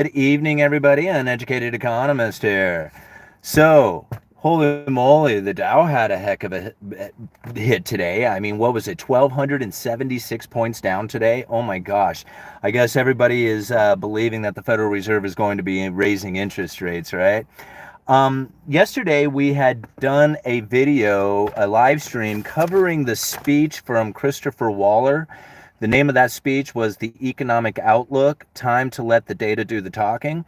Good evening, everybody. Uneducated Economist here. So, holy moly, the Dow had a heck of a hit today. I mean, what was it, 1,276 points down today? Oh my gosh. I guess everybody is believing that the Federal Reserve is going to be raising interest rates, right? Yesterday, we had done a video, a live stream, covering the speech from Christopher Waller. The name of that speech was The Economic Outlook, Time to Let the Data Do the Talking.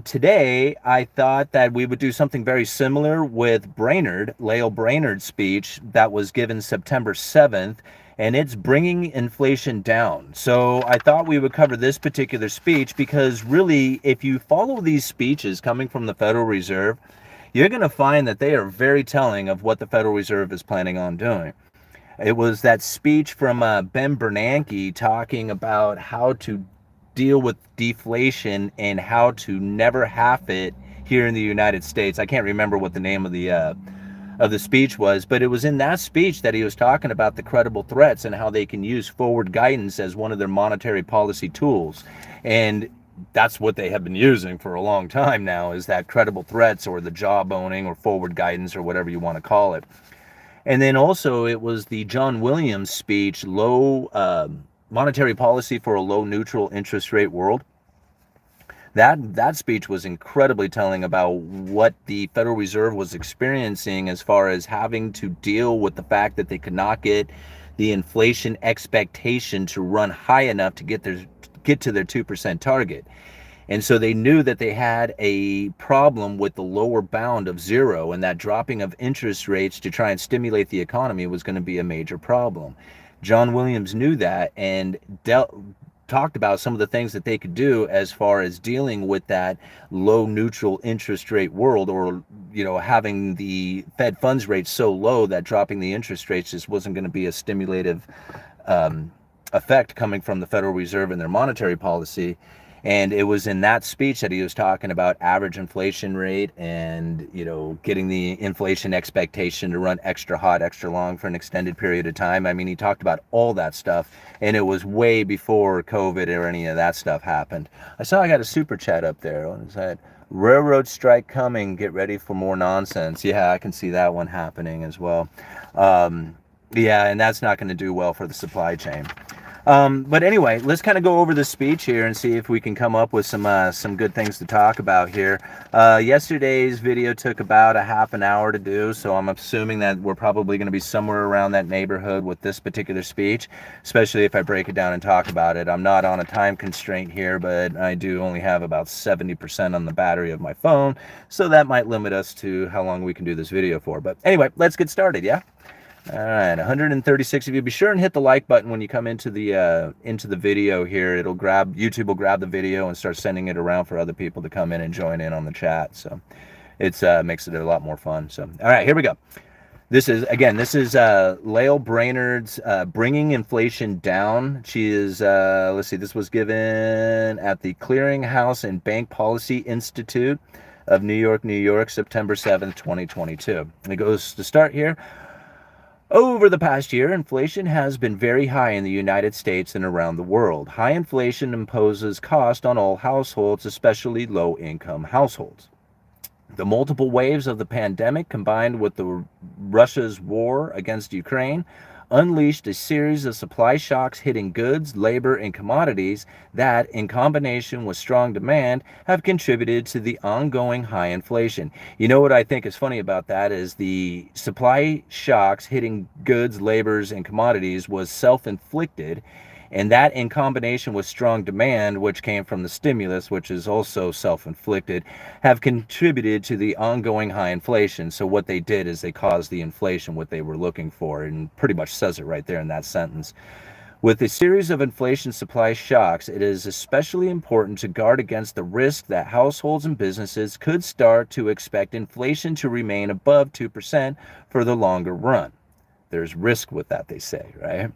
Today, I thought that we would do something very similar with Lael Brainerd's speech that was given September 7th, and it's bringing inflation down. So I thought we would cover this particular speech because really, if you follow these speeches coming from the Federal Reserve, you're going to find that they are very telling of what the Federal Reserve is planning on doing. It was that speech from Ben Bernanke talking about how to deal with deflation and how to never half it here in the United States. I can't remember what the name of the speech was, but it was in that speech that he was talking about the credible threats and how they can use forward guidance as one of their monetary policy tools. And that's what they have been using for a long time now, is that credible threats or the jawboning or forward guidance or whatever you want to call it. And then also it was the John Williams speech, low monetary policy for a low neutral interest rate world. That speech was incredibly telling about what the Federal Reserve was experiencing as far as having to deal with the fact that they could not get the inflation expectation to run high enough to get to their 2% target. And so they knew that they had a problem with the lower bound of zero, and that dropping of interest rates to try and stimulate the economy was going to be a major problem. John Williams knew that and talked about some of the things that they could do as far as dealing with that low neutral interest rate world, or having the Fed funds rate so low that dropping the interest rates just wasn't going to be a stimulative effect coming from the Federal Reserve and their monetary policy. And it was in that speech that he was talking about average inflation rate and, getting the inflation expectation to run extra hot, extra long for an extended period of time. I mean, he talked about all that stuff, and it was way before COVID or any of that stuff happened. I saw I got a super chat up there. It said, railroad strike coming, get ready for more nonsense. Yeah, I can see that one happening as well. Yeah, and that's not going to do well for the supply chain. But anyway, let's kind of go over the speech here and see if we can come up with some good things to talk about here. Yesterday's video took about a half an hour to do, so I'm assuming that we're probably going to be somewhere around that neighborhood with this particular speech, especially if I break it down and talk about it. I'm not on a time constraint here, but I do only have about 70% on the battery of my phone, so that might limit us to how long we can do this video for. But anyway, let's get started, yeah? All right, 136 of you. Be sure and hit the like button when you come into the video here. YouTube will grab the video and start sending it around for other people to come in and join in on the chat. So it's makes it a lot more fun. So all right, here we go. This is Lael Brainerd's Bringing Inflation Down. She is, let's see, this was given at the Clearinghouse and Bank Policy Institute of New York, September 7th, 2022. And it goes to start here. Over the past year, inflation has been very high in the United States and around the world. High inflation imposes cost on all households, especially low-income households. The multiple waves of the pandemic, combined with Russia's war against Ukraine, unleashed a series of supply shocks hitting goods, labor, and commodities that, in combination with strong demand, have contributed to the ongoing high inflation. You know what I think is funny about that is the supply shocks hitting goods, labors, and commodities was self-inflicted, and that in combination with strong demand, which came from the stimulus, which is also self-inflicted, have contributed to the ongoing high inflation. So what they did is they caused the inflation, what they were looking for, and pretty much says it right there in that sentence. With a series of inflation supply shocks, it is especially important to guard against the risk that households and businesses could start to expect inflation to remain above 2% for the longer run. There's risk with that, they say, right?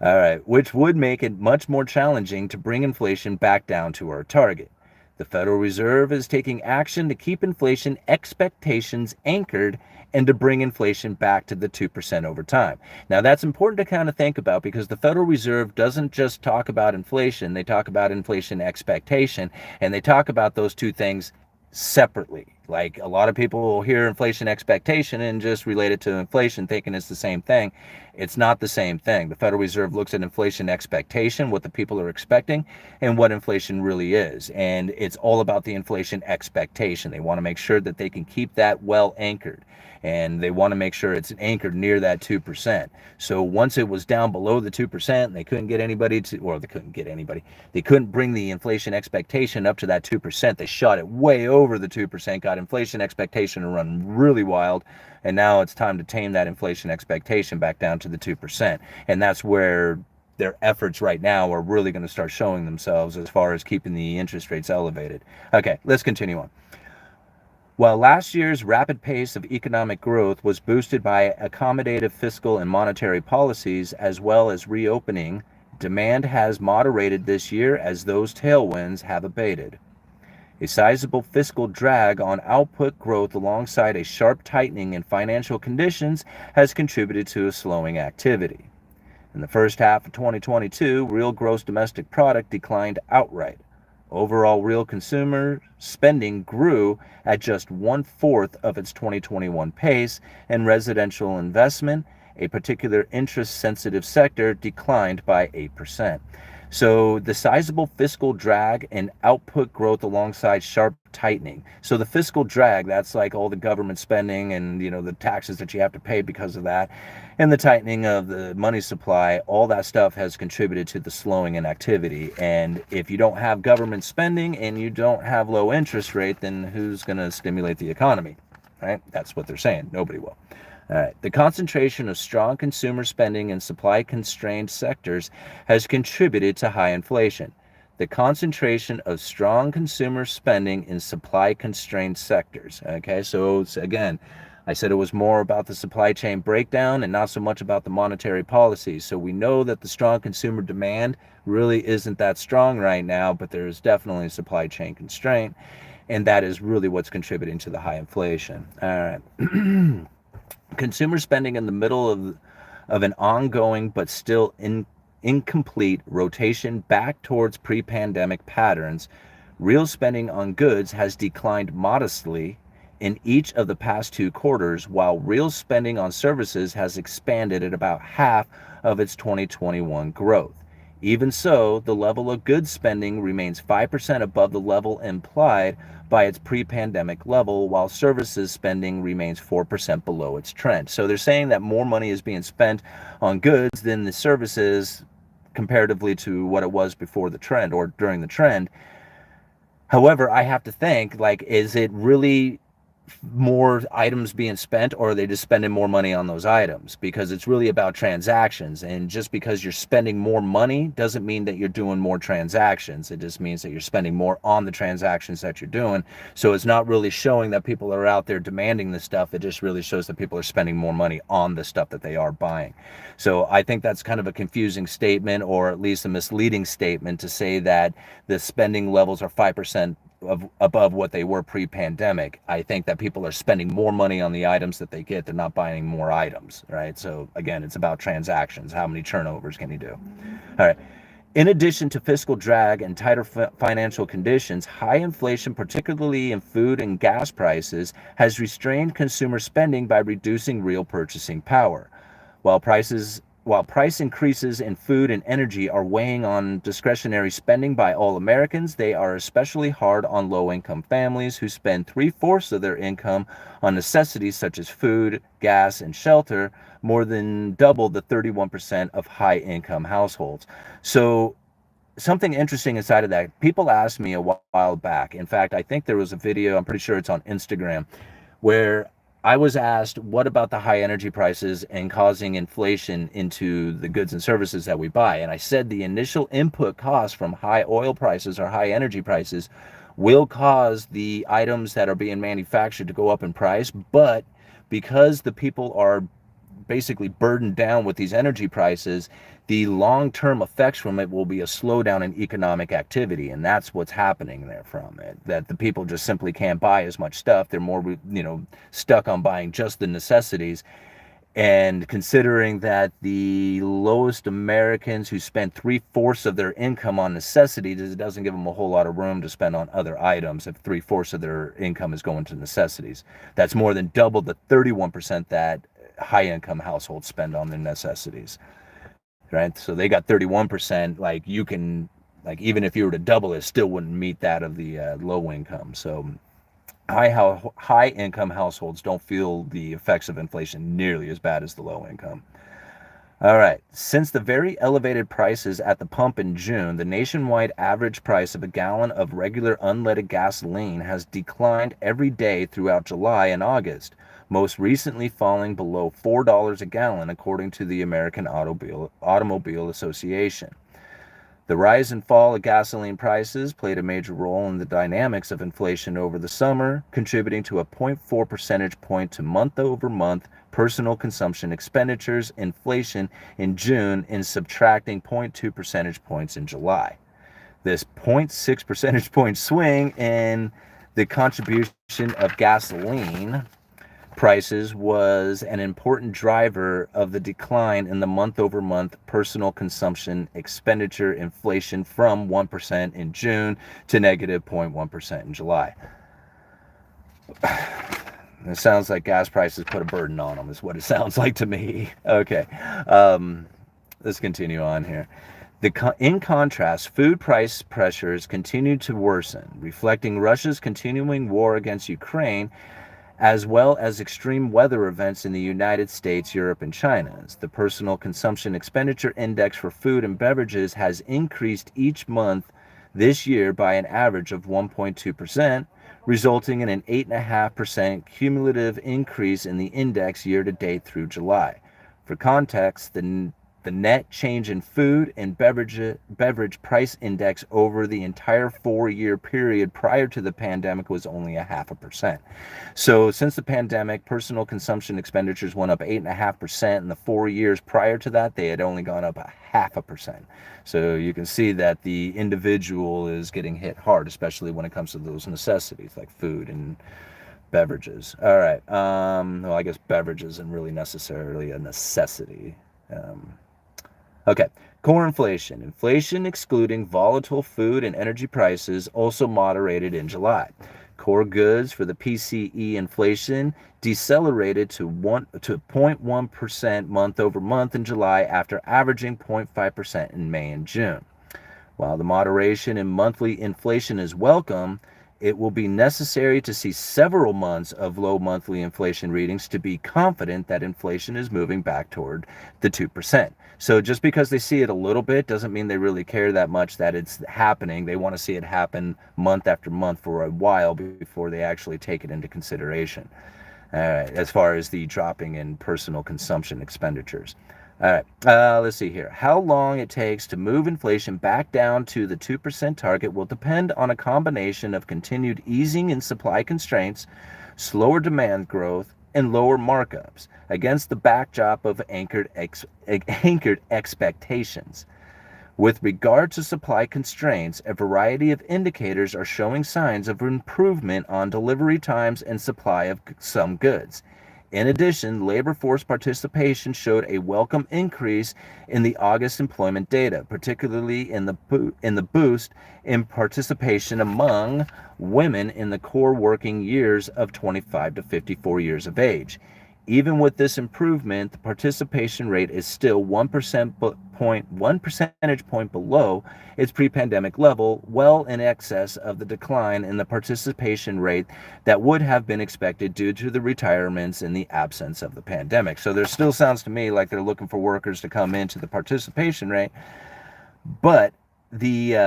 All right, which would make it much more challenging to bring inflation back down to our target. The Federal Reserve is taking action to keep inflation expectations anchored and to bring inflation back to the 2% over time. Now, that's important to kind of think about because the Federal Reserve doesn't just talk about inflation, they talk about inflation expectation, and they talk about those two things separately. Like a lot of people will hear inflation expectation and just relate it to inflation, thinking it's the same thing. It's not the same thing. The Federal Reserve looks at inflation expectation, what the people are expecting, and what inflation really is. And it's all about the inflation expectation. They want to make sure that they can keep that well anchored. And they want to make sure it's anchored near that 2%. So once it was down below the 2%, they couldn't get anybody to, or they couldn't get anybody, they couldn't bring the inflation expectation up to that 2%. They shot it way over the 2%, got inflation expectation to run really wild. And now it's time to tame that inflation expectation back down to the 2%. And that's where their efforts right now are really going to start showing themselves as far as keeping the interest rates elevated. Okay, let's continue on. While last year's rapid pace of economic growth was boosted by accommodative fiscal and monetary policies as well as reopening, demand has moderated this year as those tailwinds have abated. A sizable fiscal drag on output growth alongside a sharp tightening in financial conditions has contributed to a slowing activity. In the first half of 2022, real gross domestic product declined outright. Overall real consumer spending grew at just 1/4 of its 2021 pace, and residential investment, a particular interest-sensitive sector, declined by 8%. So the sizable fiscal drag and output growth alongside sharp tightening. So the fiscal drag, that's like all the government spending and the taxes that you have to pay because of that, and the tightening of the money supply, all that stuff has contributed to the slowing in activity. And if you don't have government spending and you don't have low interest rate, then who's going to stimulate the economy? Right? That's what they're saying. Nobody will. All right. The concentration of strong consumer spending in supply-constrained sectors has contributed to high inflation. The concentration of strong consumer spending in supply-constrained sectors. Okay, so again, I said it was more about the supply chain breakdown and not so much about the monetary policies. So we know that the strong consumer demand really isn't that strong right now, but there is definitely a supply chain constraint, and that is really what's contributing to the high inflation. All right. Consumer spending in the middle of an ongoing but still incomplete rotation back towards pre-pandemic patterns, real spending on goods has declined modestly in each of the past 2 quarters, while real spending on services has expanded at about half of its 2021 growth. Even so, the level of goods spending remains 5% above the level implied by its pre-pandemic level, while services spending remains 4% below its trend. So they're saying that more money is being spent on goods than the services comparatively to what it was before the trend or during the trend. However, I have to think, like, is it really more items being spent, or are they just spending more money on those items? Because it's really about transactions, and just because you're spending more money doesn't mean that you're doing more transactions. It just means that you're spending more on the transactions that you're doing. So it's not really showing that people are out there demanding this stuff. It just really shows that people are spending more money on the stuff that they are buying. So I think that's kind of a confusing statement, or at least a misleading statement, to say that the spending levels are 5% above what they were pre-pandemic. I think that people are spending more money on the items that they get. They're not buying more items, right? So again, it's about transactions. How many turnovers can you do? All right. In addition to fiscal drag and tighter financial conditions, high inflation, particularly in food and gas prices, has restrained consumer spending by reducing real purchasing power. While price increases in food and energy are weighing on discretionary spending by all Americans, they are especially hard on low-income families who spend 3/4 of their income on necessities such as food, gas, and shelter, more than double the 31% of high-income households. So something interesting inside of that, people asked me a while back. In fact, I think there was a video, I'm pretty sure it's on Instagram, where I was asked, what about the high energy prices and causing inflation into the goods and services that we buy? And I said the initial input cost from high oil prices or high energy prices will cause the items that are being manufactured to go up in price, but because the people are basically burdened down with these energy prices, the long-term effects from it will be a slowdown in economic activity, and that's what's happening there from it. That the people just simply can't buy as much stuff. They're more, stuck on buying just the necessities. And considering that the lowest Americans who spend 3/4 of their income on necessities, it doesn't give them a whole lot of room to spend on other items if 3/4 of their income is going to necessities. That's more than double the 31% that high income households spend on their necessities, right? So they got 31%. Like, you can, like, even if you were to double it, still wouldn't meet that of the low income. So high income households don't feel the effects of inflation nearly as bad as the low income. All right. Since the very elevated prices at the pump in June, the nationwide average price of a gallon of regular unleaded gasoline has declined every day throughout July and August, most recently falling below $4 a gallon, according to the American Automobile Association. The rise and fall of gasoline prices played a major role in the dynamics of inflation over the summer, contributing to a 0.4 percentage point to month-over-month personal consumption expenditures inflation in June and subtracting 0.2 percentage points in July. This 0.6 percentage point swing in the contribution of gasoline prices was an important driver of the decline in the month-over-month personal consumption expenditure inflation from 1% in June to negative 0.1% in July. It sounds like gas prices put a burden on them, is what it sounds like to me. Okay, let's continue on here. In contrast, food price pressures continued to worsen, reflecting Russia's continuing war against Ukraine, as well as extreme weather events in the United States, Europe, and China. The personal consumption expenditure index for food and beverages has increased each month this year by an average of 1.2%, resulting in an 8.5% cumulative increase in the index year to date through July. For context, the net change in food and beverage price index over the entire 4-year period prior to the pandemic was only 0.5%. So since the pandemic, personal consumption expenditures went up 8.5%. In the 4 years prior to that, they had only gone up 0.5%. So you can see that the individual is getting hit hard, especially when it comes to those necessities like food and beverages. All right. Well, I guess beverages isn't really necessarily a necessity. Okay, core inflation. Inflation excluding volatile food and energy prices also moderated in July. Core goods for the PCE inflation decelerated to 0.1% month over month in July after averaging 0.5% in May and June. While the moderation in monthly inflation is welcome, it will be necessary to see several months of low monthly inflation readings to be confident that inflation is moving back toward the 2%. So just because they see it a little bit doesn't mean they really care that much that it's happening. They want to see it happen month after month for a while before they actually take it into consideration. All right, as far as the dropping in personal consumption expenditures. All right, let's see here. How long it takes to move inflation back down to the 2% target will depend on a combination of continued easing in supply constraints, slower demand growth, and lower markups against the backdrop of anchored expectations. With regard to supply constraints, a variety of indicators are showing signs of improvement on delivery times and supply of some goods. In addition, labor force participation showed a welcome increase in the August employment data, particularly in the boost in participation among women in the core working years of 25 to 54 years of age. Even with this improvement, the participation rate is still 1 percentage point below its pre-pandemic level, well in excess of the decline in the participation rate that would have been expected due to the retirements in the absence of the pandemic. So there still sounds to me like they're looking for workers to come into the participation rate, but the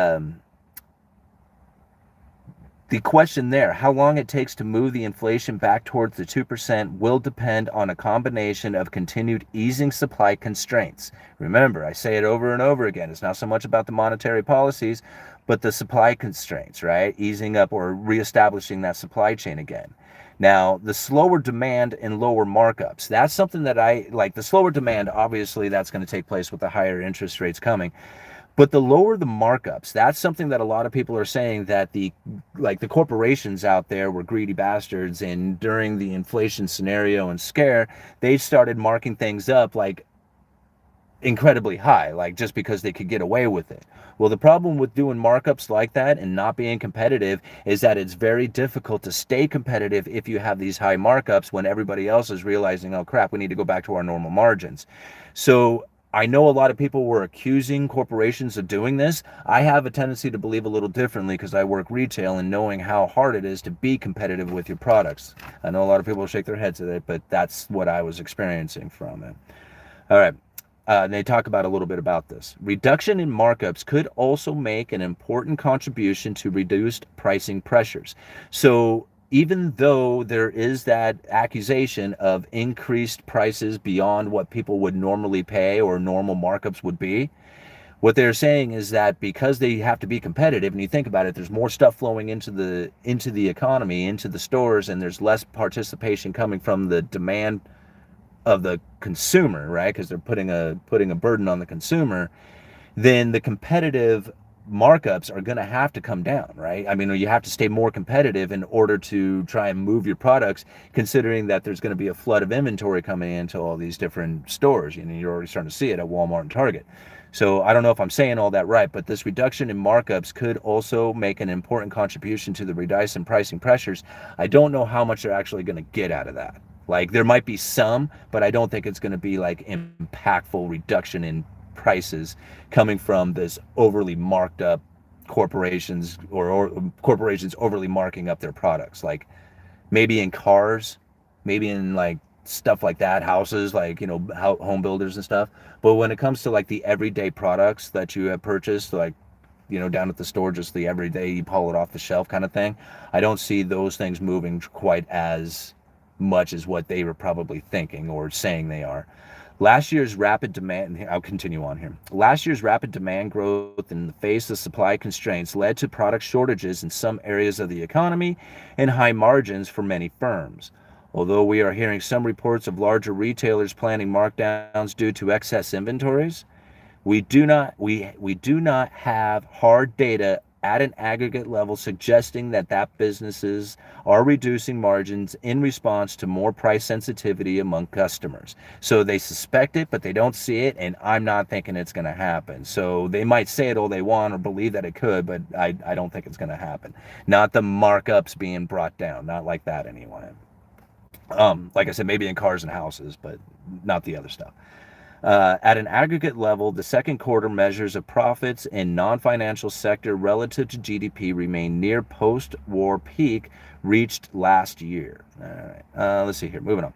question there, how long it takes to move the inflation back towards the 2% will depend on a combination of continued easing supply constraints. Remember, I say it over and over again, it's not so much about the monetary policies, but the supply constraints, right? Easing up or reestablishing that supply chain again. Now, the slower demand and lower markups, that's something that I like. The slower demand, obviously, that's going to take place with the higher interest rates coming. But the lower the markups, that's something that a lot of people are saying that the corporations out there were greedy bastards, and during the inflation scenario and scare, they started marking things up like incredibly high, like just because they could get away with it. Well, the problem with doing markups like that and not being competitive is that it's very difficult to stay competitive if you have these high markups when everybody else is realizing, oh crap, we need to go back to our normal margins. So I know a lot of people were accusing corporations of doing this. I have a tendency to believe a little differently because I work retail and knowing how hard it is to be competitive with your products. I know a lot of people shake their heads at it, but that's what I was experiencing from it. All right. They talk about a little bit about this. Reduction in markups could also make an important contribution to reduced pricing pressures. So even though there is that accusation of increased prices beyond what people would normally pay or normal markups would be, what they're saying is that because they have to be competitive, and you think about it, there's more stuff flowing into the economy, into the stores, and there's less participation coming from the demand of the consumer, right? Because they're putting a burden on the consumer, then the competitive markups are going to have to come down, right? I mean, you have to stay more competitive in order to try and move your products, considering that there's going to be a flood of inventory coming into all these different stores. You know, you're already starting to see it at Walmart and Target. So I don't know if I'm saying all that right, but this reduction in markups could also make an important contribution to the reduction in pricing pressures. I don't know how much they're actually going to get out of that. Like there might be some, but I don't think it's going to be like impactful reduction in prices coming from this overly marked up corporations or corporations overly marking up their products. Like maybe in cars, maybe in like stuff like that, houses, like, you know, home builders and stuff. But when it comes to like the everyday products that you have purchased, like, you know, down at the store, just the everyday, you pull it off the shelf kind of thing, I don't see those things moving quite as much as what they were probably thinking or saying they are. Last year's rapid demand, I'll continue on here. Last year's rapid demand growth in the face of supply constraints led to product shortages in some areas of the economy and high margins for many firms. Although we are hearing some reports of larger retailers planning markdowns due to excess inventories, we do not have hard data at an aggregate level suggesting that businesses are reducing margins in response to more price sensitivity among customers. So they suspect it, but they don't see it, and I'm not thinking it's going to happen. So they might say it all they want or believe that it could, but I don't think it's going to happen. Not the markups being brought down, not like that anyway. Like I said, maybe in cars and houses, but not the other stuff. At an aggregate level, the second quarter measures of profits in non-financial sector relative to GDP remain near post-war peak reached last year. All right, let's see here. Moving on.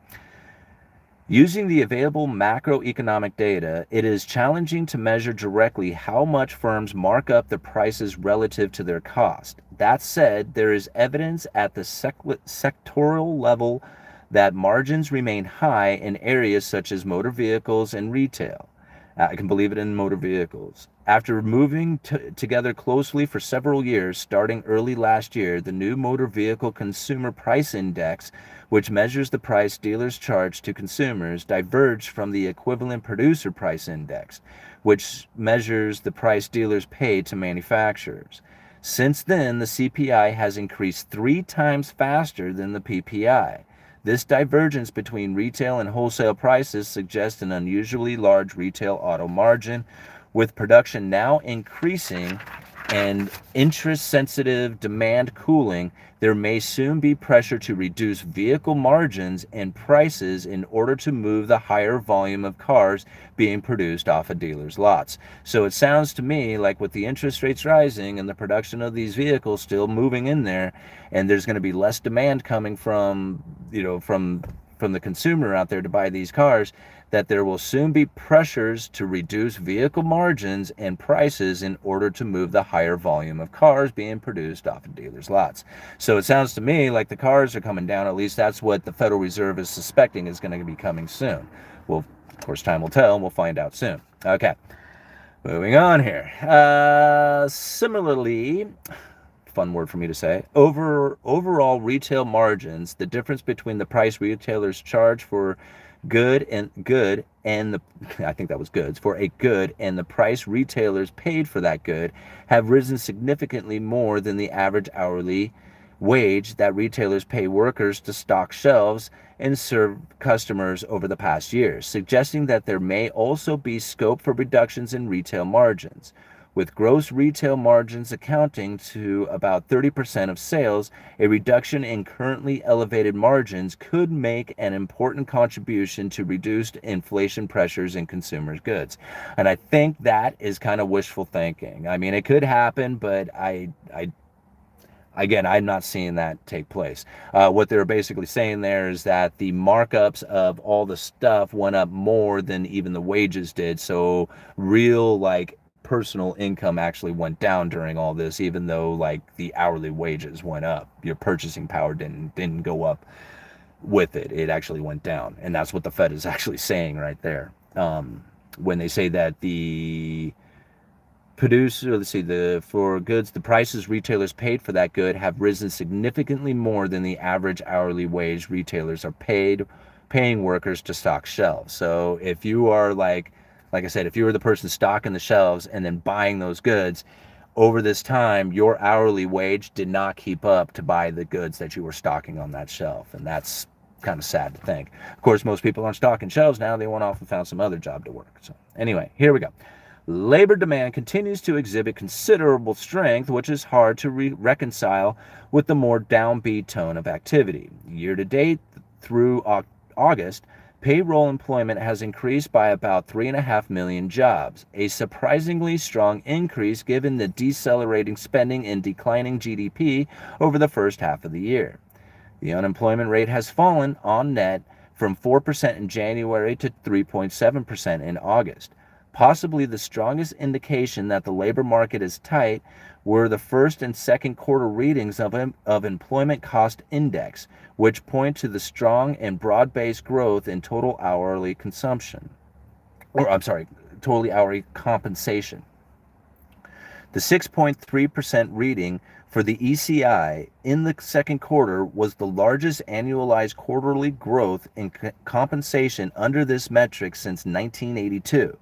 Using the available macroeconomic data, it is challenging to measure directly how much firms mark up their prices relative to their cost. That said, there is evidence at the sectoral level that margins remain high in areas such as motor vehicles and retail. I can believe it in motor vehicles. After moving together closely for several years, starting early last year, the new Motor Vehicle Consumer Price Index, which measures the price dealers charge to consumers, diverged from the equivalent Producer Price Index, which measures the price dealers pay to manufacturers. Since then, the CPI has increased 3 times faster than the PPI. This divergence between retail and wholesale prices suggests an unusually large retail auto margin, with production now increasing and interest-sensitive demand cooling. There may soon be pressure to reduce vehicle margins and prices in order to move the higher volume of cars being produced off of dealers' lots. So it sounds to me like with the interest rates rising and the production of these vehicles still moving in there, and there's going to be less demand coming from, you know, from the consumer out there to buy these cars, that there will soon be pressures to reduce vehicle margins and prices in order to move the higher volume of cars being produced off of dealers' lots. So it sounds to me like the cars are coming down. At least that's what the Federal Reserve is suspecting is going to be coming soon. Well, of course, time will tell, and we'll find out soon. Okay, moving on here. Similarly, fun word for me to say. Overall retail margins, the difference between the price retailers charge for good and the I think that was goods for a good and the price retailers paid for that good have risen significantly more than the average hourly wage that retailers pay workers to stock shelves and serve customers over the past years, suggesting that there may also be scope for reductions in retail margins. With gross retail margins accounting to about 30% of sales, a reduction in currently elevated margins could make an important contribution to reduced inflation pressures in consumer goods. And I think that is kind of wishful thinking. I mean, it could happen, but again, I'm not seeing that take place. What they're basically saying there is that the markups of all the stuff went up more than even the wages did. So real like personal income actually went down during all this, even though like the hourly wages went up. Your purchasing power didn't go up with it. It actually went down, and that's what the Fed is actually saying right there. When they say that the let's see, for goods, the prices retailers paid for that good have risen significantly more than the average hourly wage retailers are paying workers to stock shelves. So if you are like I said, if you were the person stocking the shelves and then buying those goods, over this time, your hourly wage did not keep up to buy the goods that you were stocking on that shelf. And that's kind of sad to think. Of course, most people aren't stocking shelves now. They went off and found some other job to work. So anyway, here we go. Labor demand continues to exhibit considerable strength, which is hard to reconcile with the more downbeat tone of activity. Year to date through August, payroll employment has increased by about 3.5 million jobs, a surprisingly strong increase given the decelerating spending and declining GDP over the first half of the year. The unemployment rate has fallen on net from 4% in January to 3.7% in August. Possibly the strongest indication that the labor market is tight were the first and second quarter readings of employment cost index, which point to the strong and broad-based growth in total hourly consumption. Total hourly compensation. The 6.3% reading for the ECI in the second quarter was the largest annualized quarterly growth in compensation under this metric since 1982.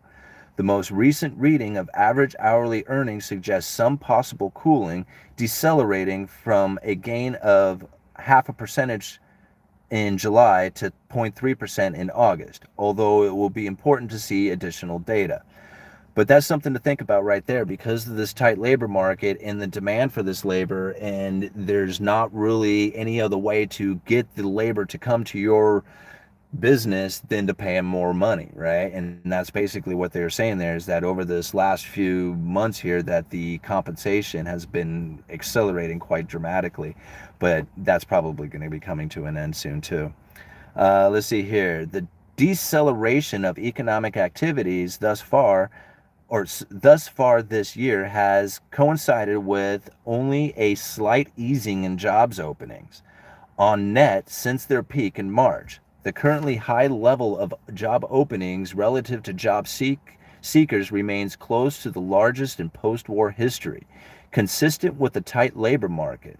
The most recent reading of average hourly earnings suggests some possible cooling, decelerating from a gain of 0.5% in July to 0.3% in August, although it will be important to see additional data. But that's something to think about right there because of this tight labor market and the demand for this labor, and there's not really any other way to get the labor to come to your business than to pay them more money, right? And that's basically what they're saying there, is that over this last few months here that the compensation has been accelerating quite dramatically, but that's probably going to be coming to an end soon too. Let's see here. The deceleration of economic activities thus far this year has coincided with only a slight easing in jobs openings on net since their peak in March. The currently high level of job openings relative to job seekers remains close to the largest in post-war history, consistent with the tight labor market.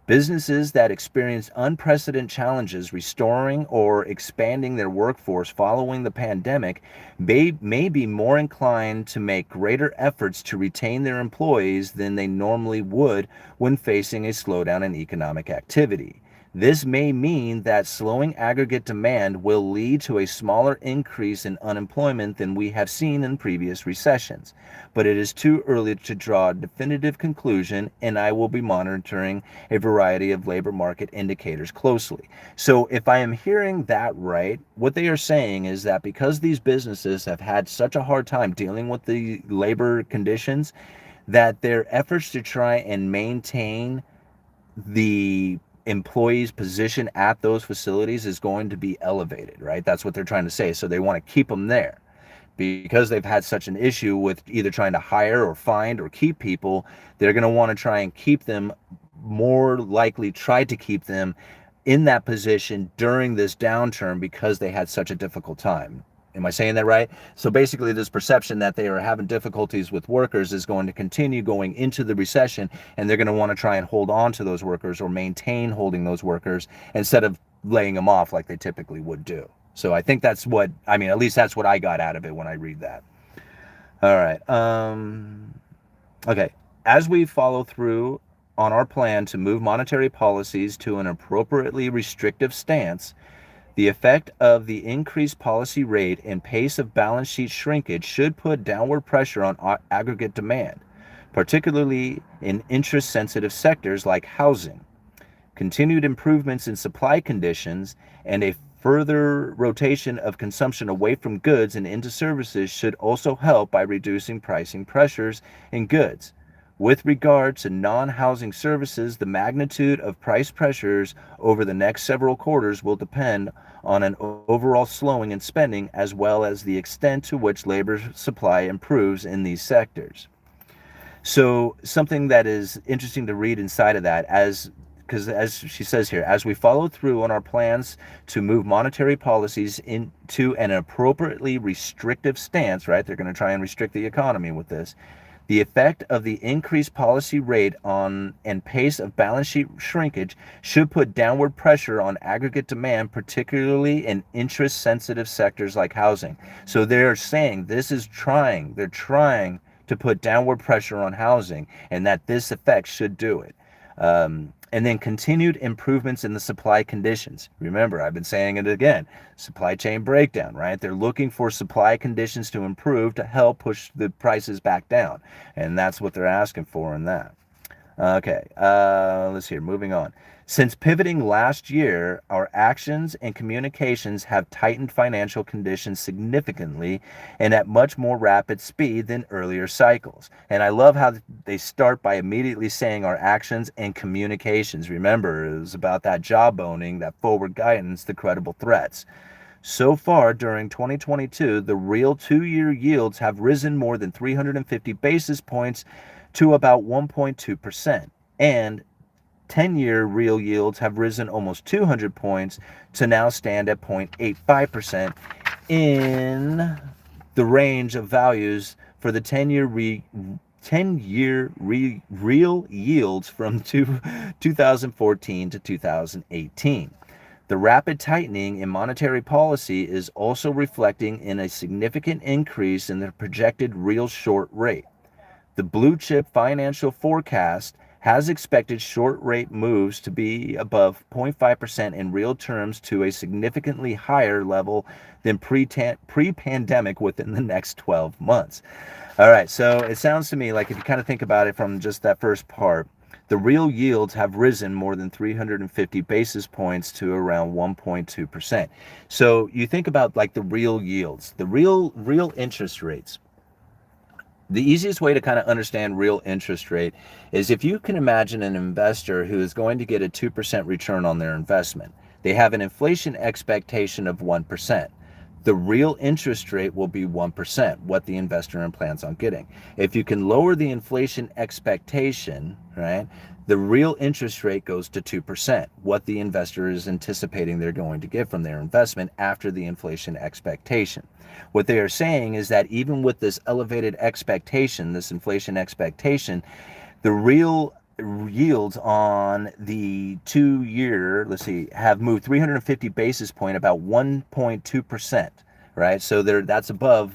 Businesses that experience unprecedented challenges restoring or expanding their workforce following the pandemic may be more inclined to make greater efforts to retain their employees than they normally would when facing a slowdown in economic activity. This may mean that slowing aggregate demand will lead to a smaller increase in unemployment than we have seen in previous recessions, but it is too early to draw a definitive conclusion, and I will be monitoring a variety of labor market indicators closely. So if I am hearing that right, what they are saying is that because these businesses have had such a hard time dealing with the labor conditions, that their efforts to try and maintain the employees' position at those facilities is going to be elevated, right? That's what they're trying to say. So they want to keep them there because they've had such an issue with either trying to hire or find or keep people. They're going to want to try and keep them, more likely try to keep them in that position during this downturn because they had such a difficult time. Am I saying that right? So basically, this perception that they are having difficulties with workers is going to continue going into the recession, and they're going to want to try and hold on to those workers or maintain holding those workers instead of laying them off like they typically would do. So I think that's what, I mean, at least that's what I got out of it when I read that. All right. Okay. As we follow through on our plan to move monetary policies to an appropriately restrictive stance, the effect of the increased policy rate and pace of balance sheet shrinkage should put downward pressure on aggregate demand, particularly in interest-sensitive sectors like housing. Continued improvements in supply conditions and a further rotation of consumption away from goods and into services should also help by reducing pricing pressures in goods. With regard to non-housing services, the magnitude of price pressures over the next several quarters will depend on an overall slowing in spending as well as the extent to which labor supply improves in these sectors. So something that is interesting to read inside of that, as because as she says here, as we follow through on our plans to move monetary policies into an appropriately restrictive stance, right? They're going to try and restrict the economy with this. The effect of the increased policy rate on and pace of balance sheet shrinkage should put downward pressure on aggregate demand, particularly in interest-sensitive sectors like housing. So they're saying they're trying to put downward pressure on housing, and that this effect should do it. And then continued improvements in the supply conditions. Remember, I've been saying it again, supply chain breakdown, right? They're looking for supply conditions to improve to help push the prices back down. And that's what they're asking for in that. Okay, let's see here, moving on. Since pivoting last year, our actions and communications have tightened financial conditions significantly and at much more rapid speed than earlier cycles. And I love how they start by immediately saying our actions and communications. Remember, it was about that jawboning, that forward guidance, the credible threats. So far during 2022, the real 2-year yields have risen more than 350 basis points to about 1.2%, and 10-year real yields have risen almost 200 points to now stand at 0.85% in the range of values for the 10-year real yields from 2014 to 2018. The rapid tightening in monetary policy is also reflecting in a significant increase in the projected real short rate. The blue chip financial forecast has expected short rate moves to be above 0.5% in real terms to a significantly higher level than pre-pandemic within the next 12 months. All right, so it sounds to me like if you kind of think about it from just that first part, the real yields have risen more than 350 basis points to around 1.2%. So you think about like the real yields, the real interest rates. The easiest way to kind of understand real interest rate is if you can imagine an investor who is going to get a 2% return on their investment. They have an inflation expectation of 1%. The real interest rate will be 1%, what the investor plans on getting. If you can lower the inflation expectation, right, the real interest rate goes to 2%, what the investor is anticipating they're going to get from their investment after the inflation expectation. What they are saying is that even with this elevated expectation, this inflation expectation, the real yields on the 2-year, let's see, have moved 350 basis point, about 1.2%, right? So that's above,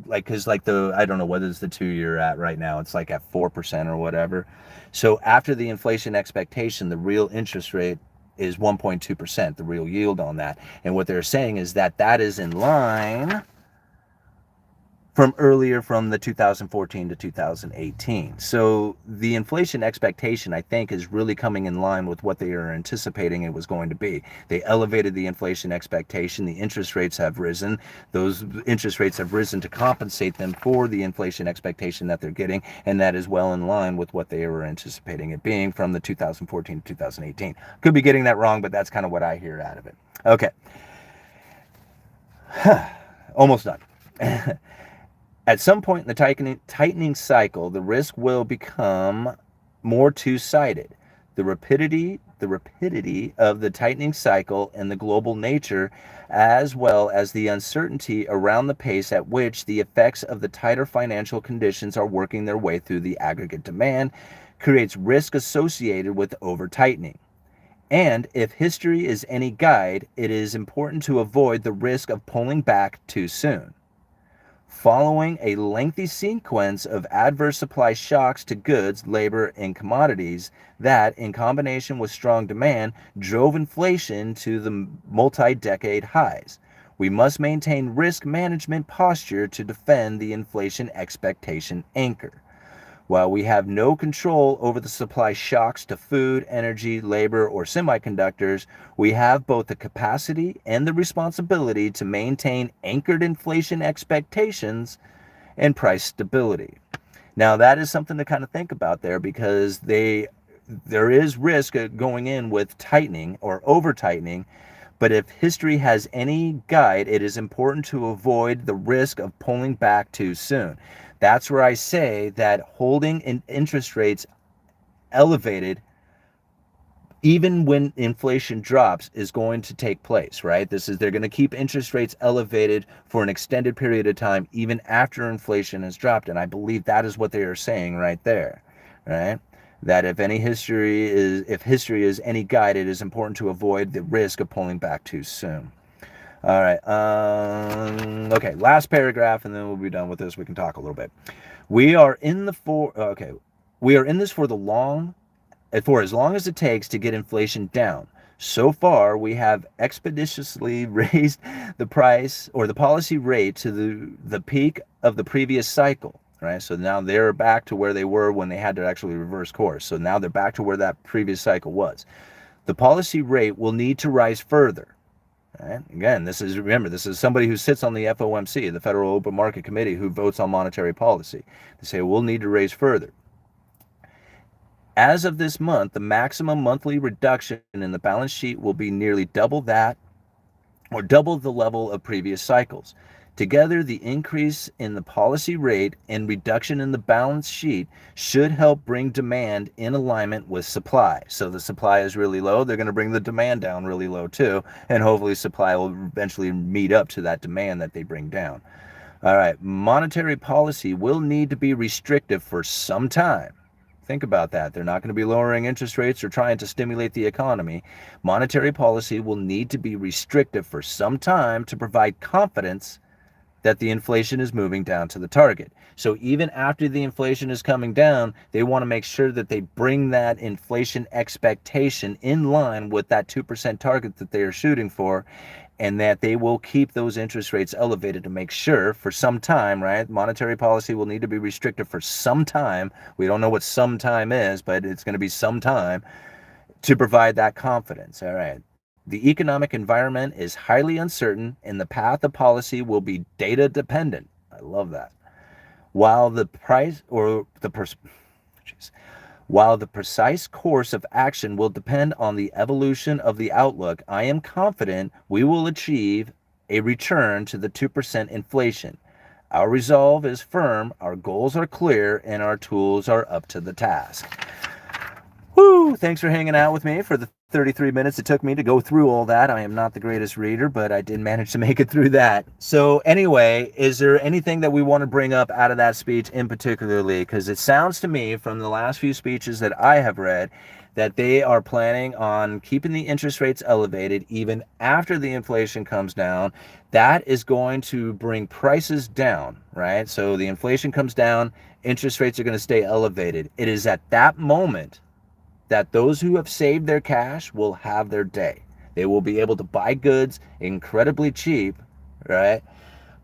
like, because like I don't know what is the 2-year at right now. It's like at 4% or whatever. So after the inflation expectation, the real interest rate is 1.2%, the real yield on that. And what they're saying is that that is in line from earlier, from the 2014 to 2018. So the inflation expectation, I think, is really coming in line with what they are anticipating it was going to be. They elevated the inflation expectation. The interest rates have risen. Those interest rates have risen to compensate them for the inflation expectation that they're getting, and that is well in line with what they were anticipating it being from the 2014 to 2018. Could be getting that wrong, but that's kind of what I hear out of it. Okay. Almost done. At some point in the tightening cycle, the risk will become more two-sided. The rapidity of the tightening cycle and the global nature, as well as the uncertainty around the pace at which the effects of the tighter financial conditions are working their way through the aggregate demand, creates risk associated with over tightening. And if history is any guide, it is important to avoid the risk of pulling back too soon. Following a lengthy sequence of adverse supply shocks to goods, labor, and commodities that, in combination with strong demand, drove inflation to the multi decade highs, we must maintain risk management posture to defend the inflation expectation anchor. While we have no control over the supply shocks to food, energy, labor, or semiconductors, we have both the capacity and the responsibility to maintain anchored inflation expectations and price stability. Now, that is something to kind of think about there, because there is risk going in with tightening or over tightening. But if history has any guide, it is important to avoid the risk of pulling back too soon. That's where I say that holding interest rates elevated, even when inflation drops, is going to take place, right? They're going to keep interest rates elevated for an extended period of time, even after inflation has dropped. And I believe that is what they are saying right there, right? That if history is any guide, it is important to avoid the risk of pulling back too soon. All right. Okay. Last paragraph, and then we'll be done with this. We can talk a little bit. We are in the for. Okay. We are in this for as long as it takes to get inflation down. So far, we have expeditiously raised the price or the policy rate to the peak of the previous cycle. Right. So now they're back to where they were when they had to actually reverse course. So now they're back to where that previous cycle was. The policy rate will need to rise further. Right? Again, this is somebody who sits on the FOMC, the Federal Open Market Committee, who votes on monetary policy. They say we'll need to raise further. As of this month, the maximum monthly reduction in the balance sheet will be nearly double that, or double the level of previous cycles. Together, the increase in the policy rate and reduction in the balance sheet should help bring demand in alignment with supply. So the supply is really low, they're going to bring the demand down really low too, and hopefully supply will eventually meet up to that demand that they bring down. All right, monetary policy will need to be restrictive for some time. Think about that. They're not going to be lowering interest rates or trying to stimulate the economy. Monetary policy will need to be restrictive for some time to provide confidence that the inflation is moving down to the target. So even after the inflation is coming down, they want to make sure that they bring that inflation expectation in line with that 2% target that they are shooting for, and that they will keep those interest rates elevated to make sure for some time, right? Monetary policy will need to be restricted for some time. We don't know what some time is, but it's going to be some time to provide that confidence. All right. The economic environment is highly uncertain, and the path of policy will be data dependent. I love that. While the precise course of action will depend on the evolution of the outlook, I am confident we will achieve a return to the 2% inflation. Our resolve is firm, our goals are clear, and our tools are up to the task. Woo! Thanks for hanging out with me for the 33 minutes it took me to go through all that. I am not the greatest reader, but I did manage to make it through that. So anyway, is there anything that we want to bring up out of that speech in particularly? Because it sounds to me from the last few speeches that I have read that they are planning on keeping the interest rates elevated even after the inflation comes down. That is going to bring prices down, right? So the inflation comes down, interest rates are going to stay elevated. It is at that moment that those who have saved their cash will have their day. They will be able to buy goods incredibly cheap, right?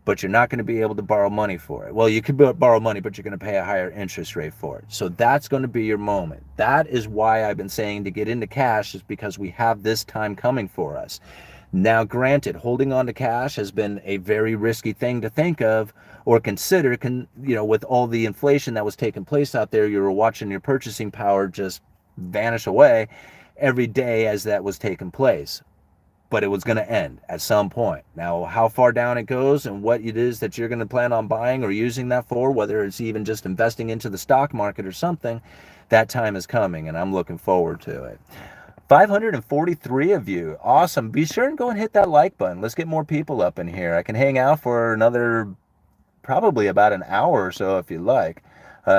But you're not going to be able to borrow money for it. Well, you could borrow money, but you're going to pay a higher interest rate for it. So that's going to be your moment. That is why I've been saying to get into cash, is because we have this time coming for us. Now, granted, holding on to cash has been a very risky thing to think of or consider. With all the inflation that was taking place out there, you were watching your purchasing power just vanish away every day as that was taking place. but it was going to end at some point. Now, how far down it goes and what it is that you're going to plan on buying or using that for, whether it's even just investing into the stock market or something, that time is coming, and I'm looking forward to it. 543 of you. Awesome. Be sure and go and hit that like button. Let's get more people up in here. I can hang out for another probably about an hour or so if you like.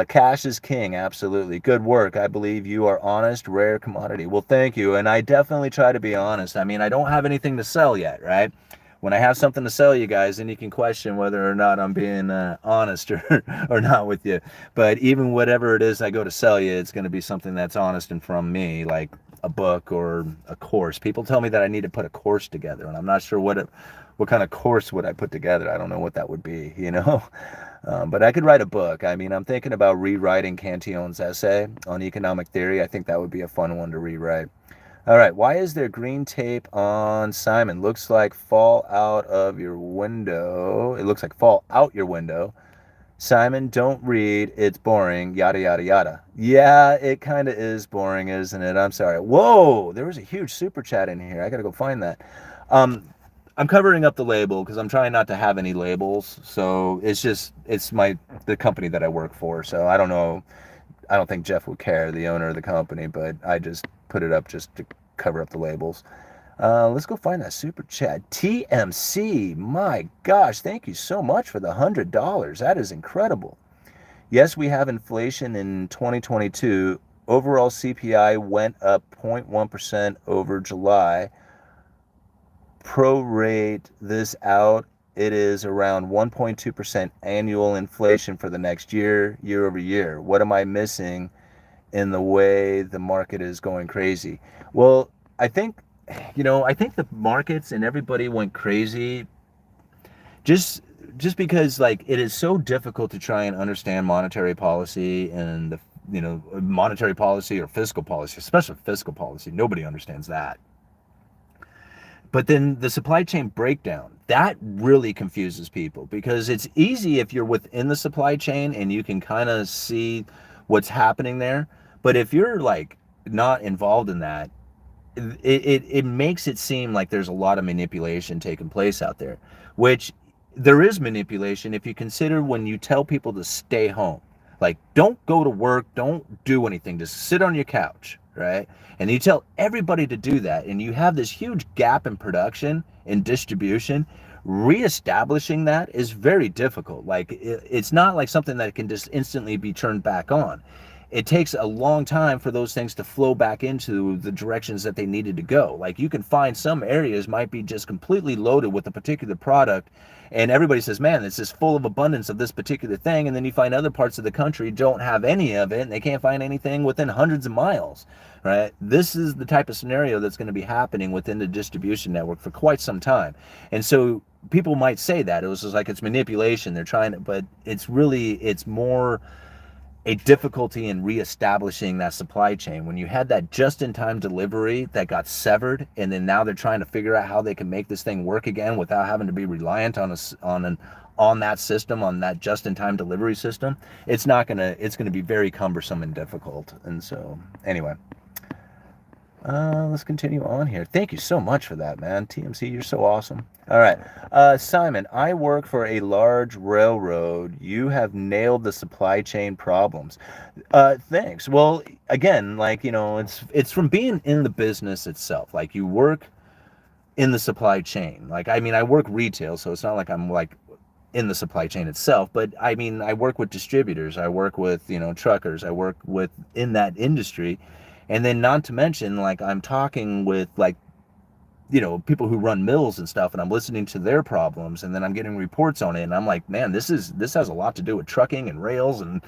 Cash is king, absolutely. Good work. I believe you are honest, rare commodity. Well, thank you. And I definitely try to be honest. I mean, I don't have anything to sell yet, right? When I have something to sell you guys, then you can question whether or not I'm being honest or not with you. But even whatever it is I go to sell you, it's going to be something that's honest and from me, like a book or a course. People tell me that I need to put a course together, and I'm not sure what kind of course would I put together. I don't know what that would be, you know. But I could write a book. I mean, I'm thinking about rewriting Cantillon's essay on economic theory. I think that would be a fun one to rewrite. All right, why is there green tape on Simon? Looks like fall out of your window. It looks like fall out your window. Simon, don't read. It's boring. Yada, yada, yada. Yeah, it kind of is boring, isn't it? I'm sorry. Whoa, there was a huge super chat in here. I got to go find that. I'm covering up the label because I'm trying not to have any labels. So it's the company that I work for. So I don't know. I don't think Jeff would care, the owner of the company, but I just put it up just to cover up the labels. Let's go find that super chat. TMC, my gosh, thank you so much for the $100. That is incredible. Yes, we have inflation in 2022. Overall CPI went up 0.1% over July. Prorate this out, it is around 1.2% annual inflation for the next year over year. What am I missing in the way the market is going crazy? Well, I think the markets and everybody went crazy just because like it is so difficult to try and understand monetary policy and the monetary policy or fiscal policy, especially fiscal policy. Nobody understands that. But then the supply chain breakdown, that really confuses people because it's easy if you're within the supply chain and you can kind of see what's happening there. But if you're like not involved in that, it makes it seem like there's a lot of manipulation taking place out there, which there is manipulation if you consider when you tell people to stay home. Like, don't go to work, don't do anything, just sit on your couch, right? And you tell everybody to do that, and you have this huge gap in production and distribution. Reestablishing that is very difficult. Like, it's not like something that can just instantly be turned back on. It takes a long time for those things to flow back into the directions that they needed to go. Like, you can find some areas might be just completely loaded with a particular product, and everybody says, man, it's just full of abundance of this particular thing. And then you find other parts of the country don't have any of it, and they can't find anything within hundreds of miles, right? This is the type of scenario that's going to be happening within the distribution network for quite some time. And so people might say that it was just like it's manipulation. They're trying to, but it's more a difficulty in reestablishing that supply chain. When you had that just-in-time delivery that got severed, and then now they're trying to figure out how they can make this thing work again without having to be reliant on that system, on that just-in-time delivery system, it's gonna be very cumbersome and difficult. And so, anyway. Let's continue on here. Thank you so much for that, man. TMC, you're so awesome. All right. Simon, I work for a large railroad. You have nailed the supply chain problems. Thanks. Well, again, like, it's from being in the business itself. Like, you work in the supply chain. Like, I mean, I work retail, so it's not like I'm like in the supply chain itself, but I mean, I work with distributors. I work with, truckers. I work with in that industry. And then not to mention, like, I'm talking with, like, people who run mills and stuff, and I'm listening to their problems, and then I'm getting reports on it, and I'm like, man, this has a lot to do with trucking and rails and,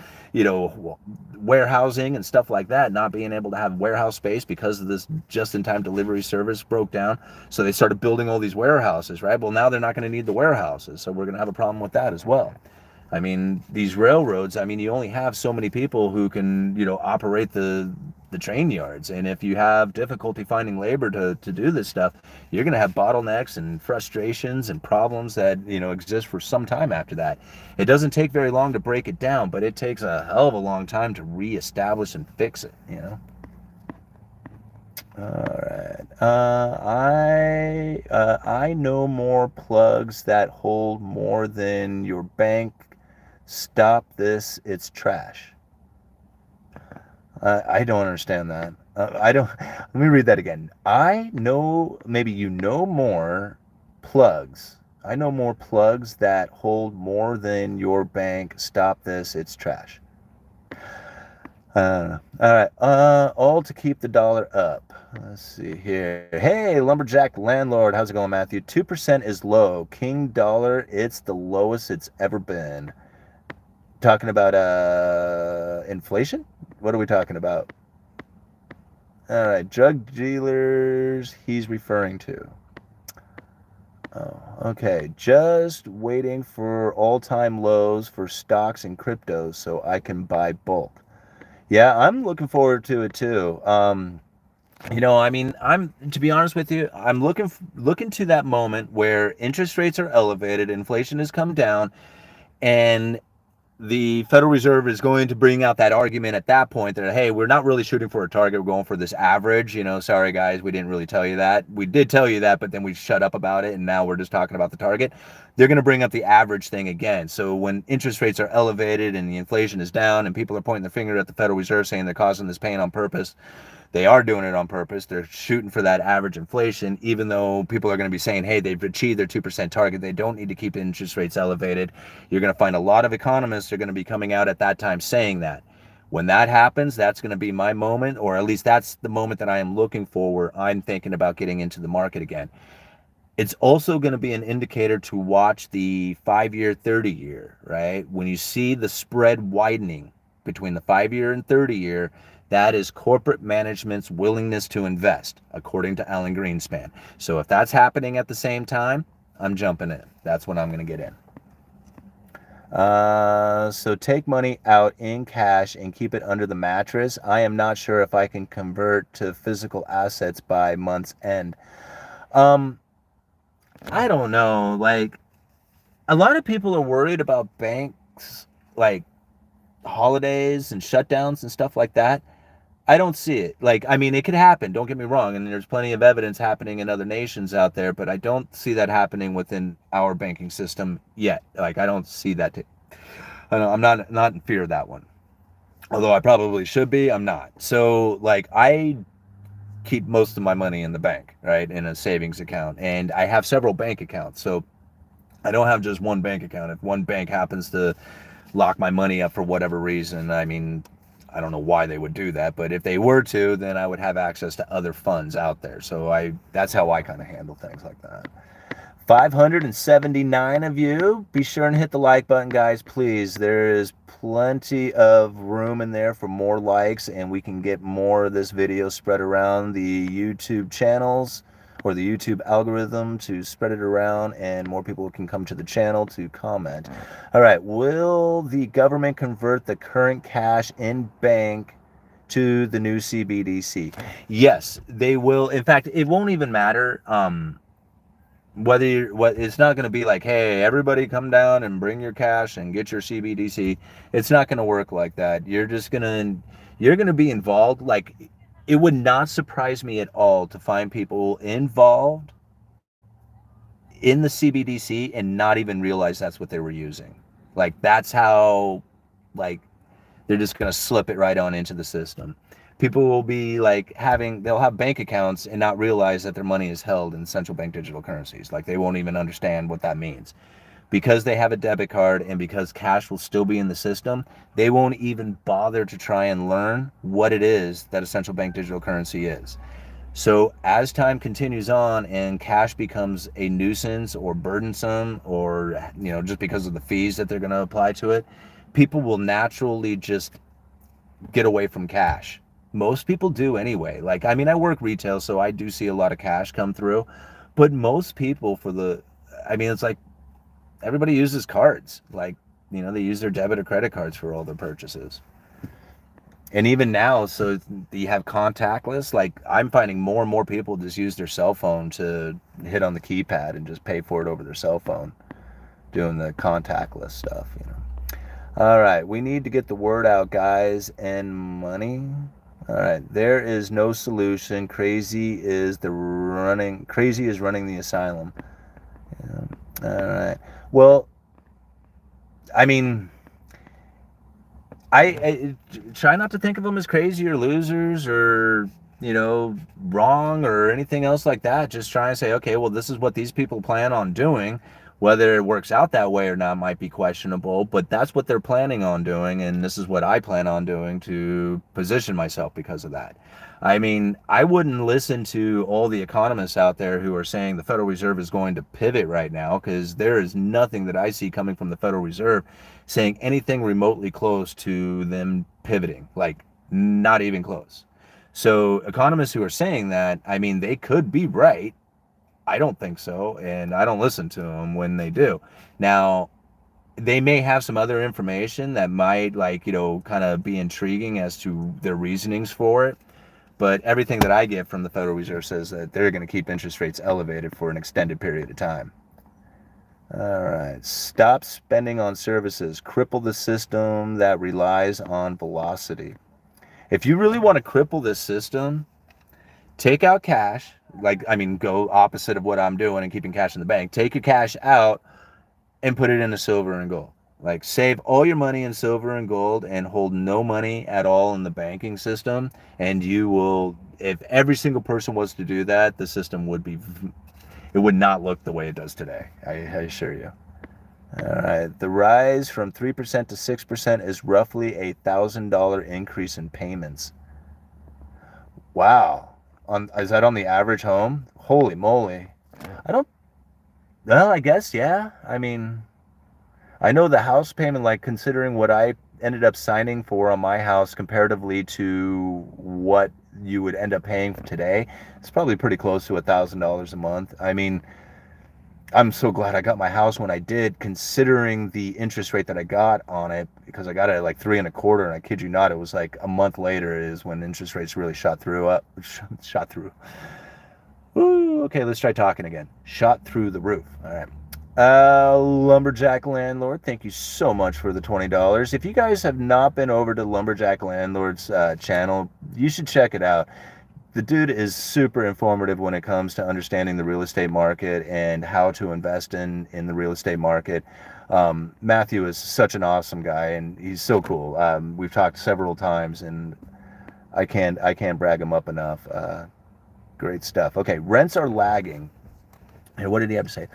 warehousing and stuff like that, not being able to have warehouse space because of this just-in-time delivery service broke down. So they started building all these warehouses, right? Well, now they're not going to need the warehouses, so we're going to have a problem with that as well. I mean, these railroads, I mean, you only have so many people who can, operate the train yards. And if you have difficulty finding labor to do this stuff, you're going to have bottlenecks and frustrations and problems that, exist for some time after that. It doesn't take very long to break it down, but it takes a hell of a long time to reestablish and fix it, All right. I know more plugs that hold more than your bank. Stop this, it's trash. I don't understand that. I don't. Let me read that again. I know, maybe you know more plugs. I know more plugs that hold more than your bank. Stop this, it's trash. All right. All to keep the dollar up. Let's see here. Hey, lumberjack landlord. How's it going, Matthew? 2% is low. King dollar, it's the lowest it's ever been. Talking about inflation? What are we talking about? All right, drug dealers he's referring to. Oh, okay. Just waiting for all-time lows for stocks and cryptos so I can buy bulk. Yeah, I'm looking forward to it too. I mean, I'm to be honest with you, I'm looking to that moment where interest rates are elevated, inflation has come down, and the Federal Reserve is going to bring out that argument at that point that, hey, we're not really shooting for a target, we're going for this average. Sorry guys, we didn't really tell you that. We did tell you that, but then we shut up about it, and now we're just talking about the target. They're going to bring up the average thing again. So when interest rates are elevated and the inflation is down, and people are pointing their finger at the Federal Reserve saying they're causing this pain on purpose, they are doing it on purpose. They're shooting for that average inflation, even though people are going to be saying, hey, they've achieved their 2% target. They don't need to keep interest rates elevated. You're going to find a lot of economists are going to be coming out at that time saying that. When that happens, that's going to be my moment, or at least that's the moment that I am looking for where I'm thinking about getting into the market again. It's also going to be an indicator to watch the 5-year, 30-year, right? When you see the spread widening between the 5-year and 30-year, that is corporate management's willingness to invest, according to Alan Greenspan. So if that's happening at the same time, I'm jumping in. That's when I'm going to get in. So take money out in cash and keep it under the mattress. I am not sure if I can convert to physical assets by month's end. I don't know. Like, a lot of people are worried about banks, like holidays and shutdowns and stuff like that. I don't see it. Like, I mean, it could happen. Don't get me wrong. And there's plenty of evidence happening in other nations out there, but I don't see that happening within our banking system yet. Like, I don't see that. I'm not in fear of that one. Although I probably should be, I'm not. So, like, I keep most of my money in the bank, right, in a savings account. And I have several bank accounts. So I don't have just one bank account. If one bank happens to lock my money up for whatever reason, I mean, I don't know why they would do that, but if they were to, then I would have access to other funds out there. So that's how I kind of handle things like that. 579 of you. Be sure and hit the like button, guys, please. There is plenty of room in there for more likes, and we can get more of this video spread around the YouTube channels or the YouTube algorithm to spread it around, and more people can come to the channel to comment. All right, will the government convert the current cash in bank to the new CBDC? Yes, they will. In fact, it won't even matter it's not going to be like, hey, everybody come down and bring your cash and get your CBDC. It's not going to work like that. You're going to be involved. Like, it would not surprise me at all to find people involved in the CBDC and not even realize that's what they were using. Like, that's how, like, they're just going to slip it right on into the system. People will be like they'll have bank accounts and not realize that their money is held in central bank digital currencies. Like, they won't even understand what that means. Because they have a debit card and because cash will still be in the system, they won't even bother to try and learn what it is that a central bank digital currency is. So as time continues on and cash becomes a nuisance or burdensome, or just because of the fees that they're going to apply to it, people will naturally just get away from cash. Most people do anyway. Like, I mean, I work retail, so I do see a lot of cash come through, but most people it's like everybody uses cards. Like, they use their debit or credit cards for all their purchases. And even now, so you have contactless. Like, I'm finding more and more people just use their cell phone to hit on the keypad and just pay for it over their cell phone, doing the contactless stuff. All right, we need to get the word out, guys. And money. All right. There is no solution. Crazy is running the asylum. Yeah. All right. Well, I mean, I try not to think of them as crazy or losers or wrong or anything else like that. Just try and say, okay, well, this is what these people plan on doing. Whether it works out that way or not might be questionable, but that's what they're planning on doing, and this is what I plan on doing to position myself because of that. I mean, I wouldn't listen to all the economists out there who are saying the Federal Reserve is going to pivot right now, because there is nothing that I see coming from the Federal Reserve saying anything remotely close to them pivoting, like not even close. So economists who are saying that, I mean, they could be right. I don't think so, and I don't listen to them when they do. Now, they may have some other information that might, like, kind of be intriguing as to their reasonings for it. But everything that I get from the Federal Reserve says that they're going to keep interest rates elevated for an extended period of time. All right. Stop spending on services. Cripple the system that relies on velocity. If you really want to cripple this system, take out cash. Go opposite of what I'm doing and keeping cash in the bank. Take your cash out and put it into silver and gold. Like, save all your money in silver and gold and hold no money at all in the banking system. And you will, if every single person was to do that, the system would be, it would not look the way it does today. I assure you. All right. The rise from 3% to 6% is roughly a $1,000 increase in payments. Wow. Is that on the average home? Holy moly. I don't, well, I guess, yeah. I mean, I know the house payment, like, considering what I ended up signing for on my house comparatively to what you would end up paying today, it's probably pretty close to $1,000 a month. I mean, I'm so glad I got my house when I did, considering the interest rate that I got on it, because I got it at like 3.25, and I kid you not, it was like a month later is when interest rates really shot through. Ooh, okay, let's try talking again. Shot through the roof. All right. Lumberjack Landlord, thank you so much for the $20. If you guys have not been over to Lumberjack Landlord's channel, you should check it out. The dude is super informative when it comes to understanding the real estate market and how to invest in the real estate market. Matthew is such an awesome guy, and he's so cool. We've talked several times, and I can't brag him up enough. Great stuff. Okay, rents are lagging. And what did he have to say?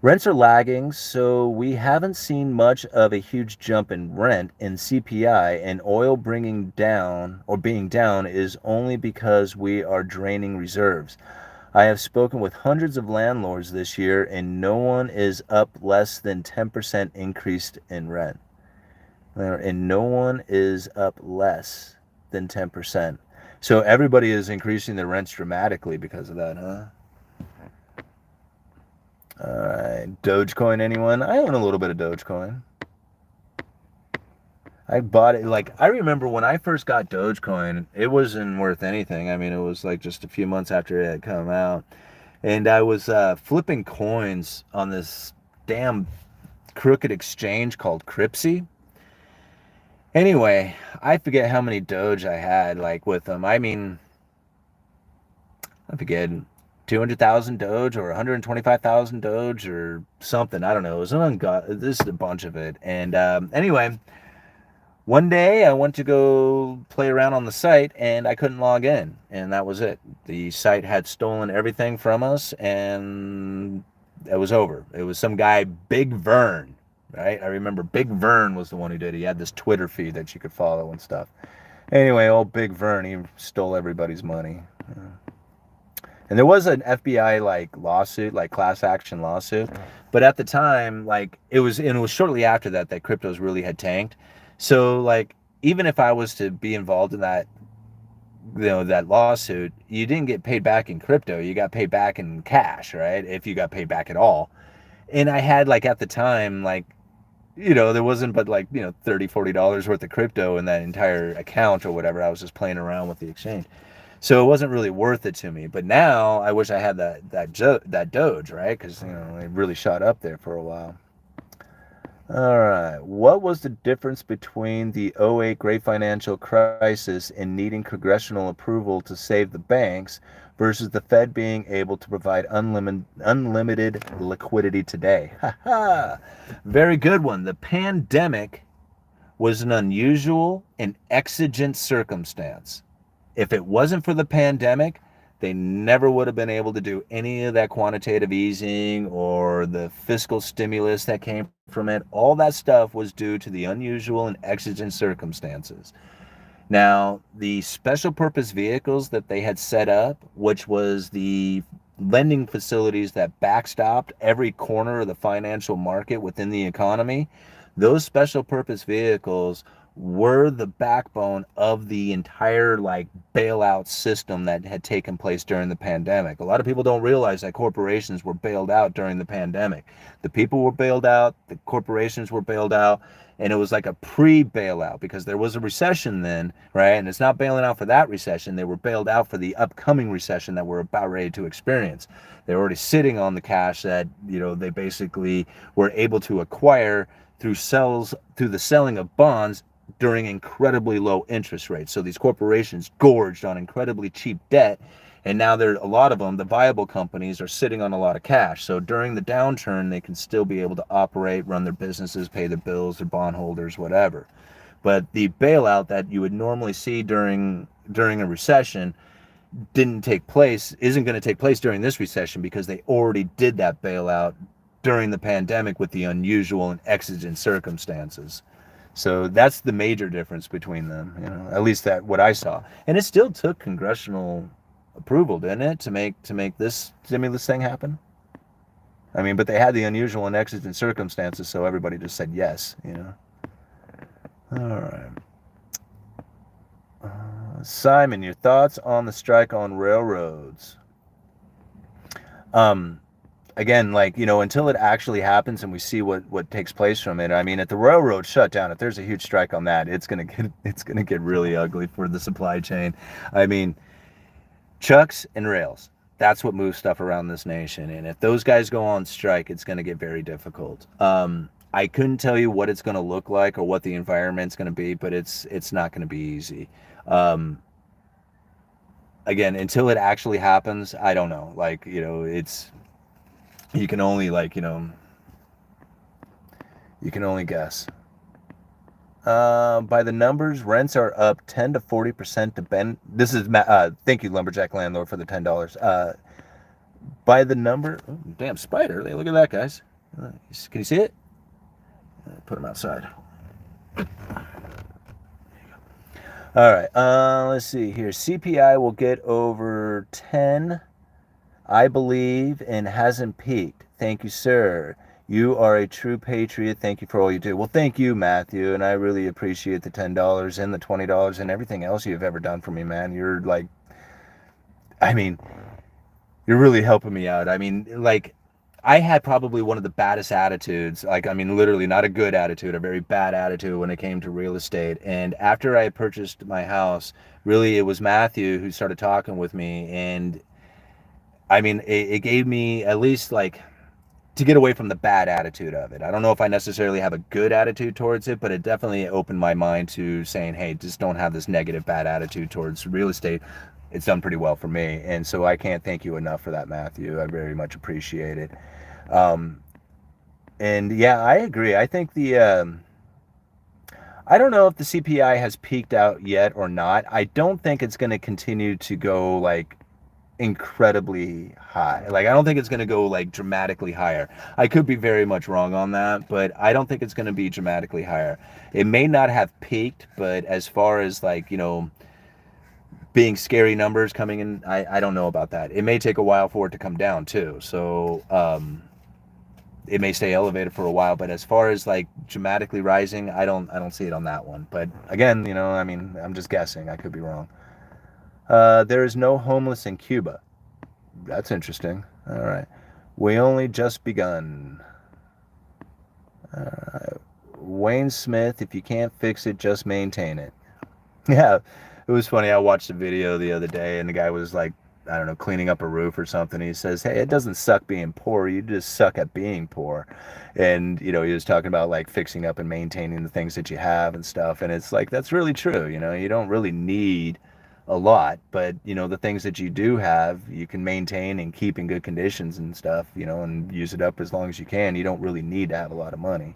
Rents are lagging, so we haven't seen much of a huge jump in rent in CPI, and oil being down is only because we are draining reserves. I have spoken with hundreds of landlords this year, and no one is up less than 10% increased in rent. And no one is up less than 10%. So everybody is increasing their rents dramatically because of that, huh? All right, Dogecoin, anyone? I own a little bit of Dogecoin. I bought it, like, I remember when I first got Dogecoin, it wasn't worth anything. I mean, it was like just a few months after it had come out. And I was flipping coins on this damn crooked exchange called Cripsy. Anyway, I forget how many Doge I had, like, with them. I mean, I forget, 200,000 Doge or 125,000 Doge or something. I don't know. It was this is a bunch of it. And anyway, one day I went to go play around on the site and I couldn't log in. And that was it. The site had stolen everything from us, and it was over. It was some guy, Big Vern, right? I remember Big Vern was the one who did it. He had this Twitter feed that you could follow and stuff. Anyway, old Big Vern, he stole everybody's money. And there was an FBI lawsuit, like class action lawsuit, but at the time, it was shortly after that cryptos really had tanked. So even if I was to be involved in that, that lawsuit, you didn't get paid back in crypto, you got paid back in cash, right? If you got paid back at all. And I had at the time, there wasn't but $30-$40 worth of crypto in that entire account or whatever. I was just playing around with the exchange. So it wasn't really worth it to me. But now I wish I had that Doge, right? Because it really shot up there for a while. All right. What was the difference between the '08 Great Financial Crisis and needing congressional approval to save the banks versus the Fed being able to provide unlimited liquidity today? Ha ha. Very good one. The pandemic was an unusual and exigent circumstance. If it wasn't for the pandemic, they never would have been able to do any of that quantitative easing or the fiscal stimulus that came from it. All that stuff was due to the unusual and exigent circumstances. Now, the special purpose vehicles that they had set up, which was the lending facilities that backstopped every corner of the financial market within the economy, those special purpose vehicles were the backbone of the entire like bailout system that had taken place during the pandemic. A lot of people don't realize that corporations were bailed out during the pandemic. The people were bailed out, the corporations were bailed out, and it was like a pre-bailout because there was a recession then, right? And it's not bailing out for that recession. They were bailed out for the upcoming recession that we're about ready to experience. They're already sitting on the cash that, they basically were able to acquire through the selling of bonds during incredibly low interest rates. So these corporations gorged on incredibly cheap debt, and now a lot of them, the viable companies, are sitting on a lot of cash. So during the downturn, they can still be able to operate, run their businesses, pay their bills, their bondholders, whatever. But the bailout that you would normally see during a recession isn't going to take place during this recession because they already did that bailout during the pandemic with the unusual and exigent circumstances. So that's the major difference between them, at least that what I saw. And it still took congressional approval, didn't it, to make this stimulus thing happen? I mean, but they had the unusual and exigent circumstances, so everybody just said yes. All right. Simon, your thoughts on the strike on railroads? Again, until it actually happens and we see what takes place from it. I mean, at the railroad shutdown, if there's a huge strike on that, it's gonna get really ugly for the supply chain. I mean, trucks and rails. That's what moves stuff around this nation. And if those guys go on strike, it's going to get very difficult. I couldn't tell you what it's going to look like or what the environment's going to be, but it's not going to be easy. Again, until it actually happens, I don't know. You can only you can only guess. By the numbers, rents are up 10 to 40% to Ben. This is thank you, Lumberjack Landlord, for the $10. By the number, oh, damn spider! Look at that, guys. Can you see it? Put him outside. All right. Let's see here. CPI will get over 10, I believe, and hasn't peaked. Thank you, sir. You are a true patriot. Thank you for all you do. Well, thank you, Matthew, and I really appreciate the $10 and the $20 and everything else you've ever done for me, man. You're you're really helping me out. I had probably one of the baddest attitudes, literally not a good attitude, a very bad attitude when it came to real estate. And after I purchased my house, really it was Matthew who started talking with me, and it gave me at least to get away from the bad attitude of it. I don't know if I necessarily have a good attitude towards it, but it definitely opened my mind to saying, hey, just don't have this negative bad attitude towards real estate. It's done pretty well for me. And so I can't thank you enough for that, Matthew. I very much appreciate it. And yeah, I agree. I think I don't know if the CPI has peaked out yet or not. I don't think it's going to continue to go incredibly high. I don't think it's going to go dramatically higher. I could be very much wrong on that, but I don't think it's going to be dramatically higher. It may not have peaked, but as far as being scary numbers coming in, I don't know about that. It may take a while for it to come down too. So it may stay elevated for a while, but as far as dramatically rising, I don't see it on that one. But again, I'm just guessing. I could be wrong. There is no homeless in Cuba. That's interesting. All right. We only just begun. Wayne Smith, if you can't fix it, just maintain it. Yeah, it was funny. I watched a video the other day, and the guy was I don't know, cleaning up a roof or something. He says, hey, it doesn't suck being poor. You just suck at being poor. And, he was talking about like fixing up and maintaining the things that you have and stuff. And it's like, that's really true. You don't really need a lot, but, the things that you do have, you can maintain and keep in good conditions and stuff, and use it up as long as you can. You don't really need to have a lot of money.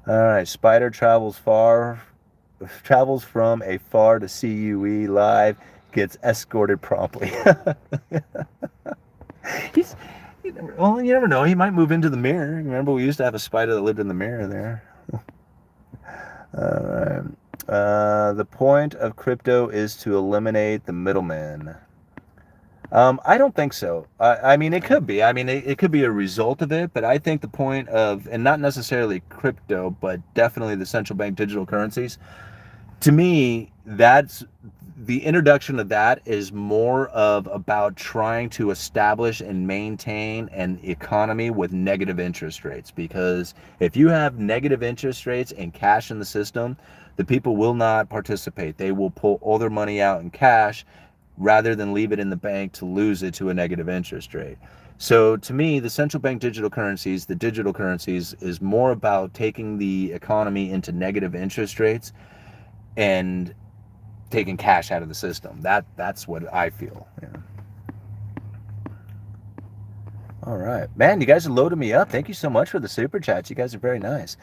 All right, Spider travels from afar to see UE live, gets escorted promptly. He's, you never know. He might move into the mirror. Remember, we used to have a spider that lived in the mirror there. All right. The point of crypto is to eliminate the middleman. I don't think so. I mean, it could be. I mean, it could be a result of it, but I think the point of, and not necessarily crypto, but definitely the central bank digital currencies, to me, that's the introduction of that is more of about trying to establish and maintain an economy with negative interest rates. Because if you have negative interest rates and cash in the system, the people will not participate. They will pull all their money out in cash rather than leave it in the bank to lose it to a negative interest rate. So to me, the central bank digital currencies, the digital currencies, is more about taking the economy into negative interest rates and taking cash out of the system. That's what I feel. Yeah. All right, man, you guys are loading me up. Thank you so much for the super chats. You guys are very nice.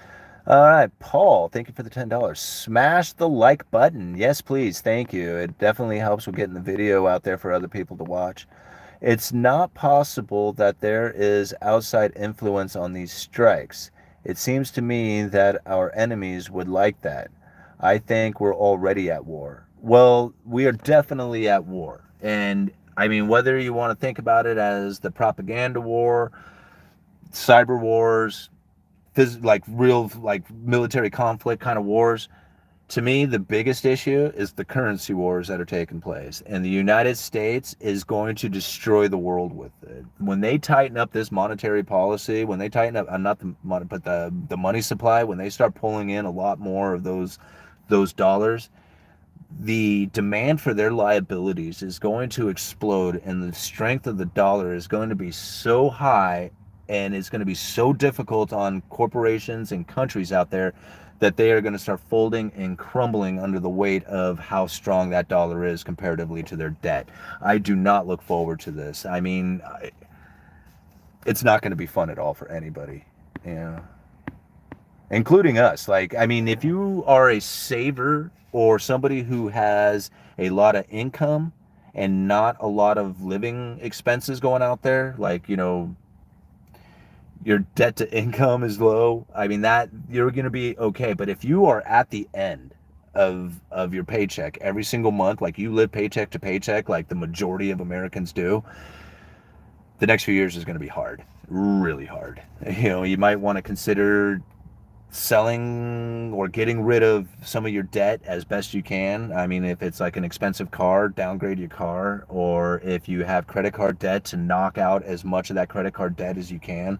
All right, Paul, thank you for the $10. Smash the like button. Yes, please. Thank you. It definitely helps with getting the video out there for other people to watch. It's not possible that there is outside influence on these strikes. It seems to me that our enemies would like that. I think we're already at war. Well, we are definitely at war. And I mean, whether you want to think about it as the propaganda war, cyber wars, like real like military conflict kind of wars, to me the biggest issue is the currency wars that are taking place, and the United States is going to destroy the world with it when they tighten up this monetary policy, when they tighten up not the money but the money supply, when they start pulling in a lot more of those dollars. The demand for their liabilities is going to explode, and the strength of the dollar is going to be so high, and it's going to be so difficult on corporations and countries out there that they are going to start folding and crumbling under the weight of how strong that dollar is comparatively to their debt. I do not look forward to this. I mean, it's not going to be fun at all for anybody, including us. Like, I mean, if you are a saver or somebody who has a lot of income and not a lot of living expenses going out there, like, your debt to income is low, I mean, that you're going to be okay. But if you are at the end of your paycheck every single month, like you live paycheck to paycheck, like the majority of Americans do, the next few years is going to be hard, really hard. You might want to consider selling or getting rid of some of your debt as best you can. I mean, if it's like an expensive car, downgrade your car, or if you have credit card debt, to knock out as much of that credit card debt as you can.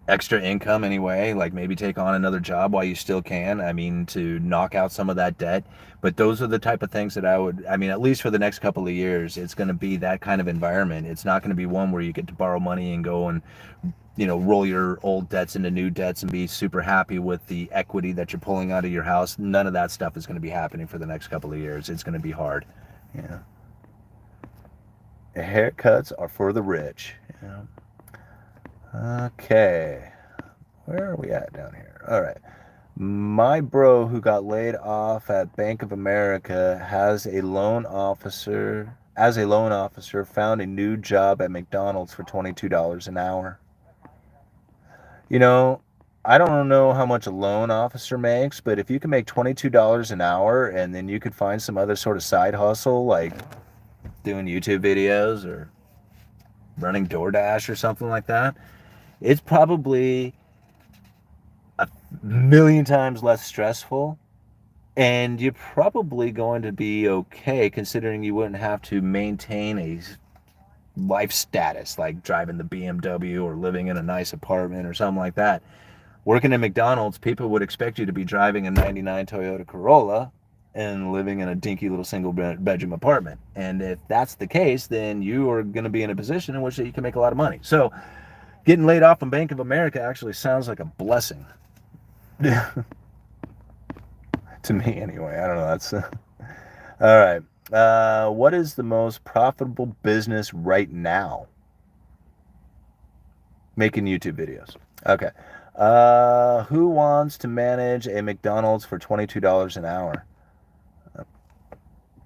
Extra income anyway, like maybe take on another job while you still can, I mean, to knock out some of that debt. But those are the type of things that I mean, at least for the next couple of years, it's going to be that kind of environment. It's not going to be one where you get to borrow money and go and roll your old debts into new debts and be super happy with the equity that you're pulling out of your house. None of that stuff is going to be happening for the next couple of years. It's going to be hard. Haircuts are for the rich. Okay, where are we at down here? All right, my bro who got laid off at Bank of America as a loan officer found a new job at McDonald's for $22 an hour. I don't know how much a loan officer makes, but if you can make $22 an hour and then you could find some other sort of side hustle, like doing YouTube videos or running DoorDash or something like that, it's probably a million times less stressful, and you're probably going to be okay, considering you wouldn't have to maintain a life status like driving the BMW or living in a nice apartment or something like that. Working at McDonald's, people would expect you to be driving a 99 Toyota Corolla and living in a dinky little single bedroom apartment. And if that's the case, then you are going to be in a position in which you can make a lot of money. So getting laid off from Bank of America actually sounds like a blessing. To me, anyway. I don't know. That's all right. What is the most profitable business right now? Making YouTube videos. Okay. Who wants to manage a McDonald's for $22 an hour?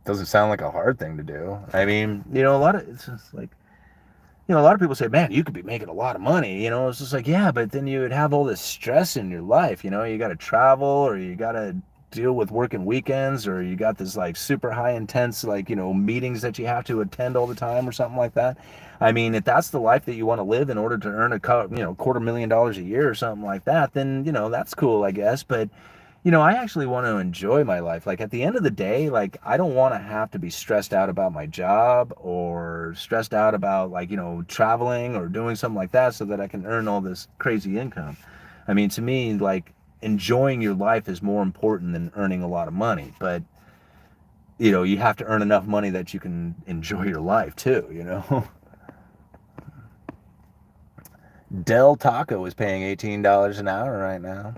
Doesn't sound like a hard thing to do. I mean, a lot of it's just like, a lot of people say, man, you could be making a lot of money. It's just like, yeah, but then you would have all this stress in your life. You got to travel, or you got to deal with working weekends, or you got this like super high intense, like, meetings that you have to attend all the time or something like that. I mean, if that's the life that you want to live in order to earn $250,000 a year or something like that, then, that's cool, I guess. But I actually want to enjoy my life. Like at the end of the day, like I don't want to have to be stressed out about my job or stressed out about like, traveling or doing something like that so that I can earn all this crazy income. I mean, to me, like enjoying your life is more important than earning a lot of money. But, you have to earn enough money that you can enjoy your life too. Del Taco is paying $18 an hour right now.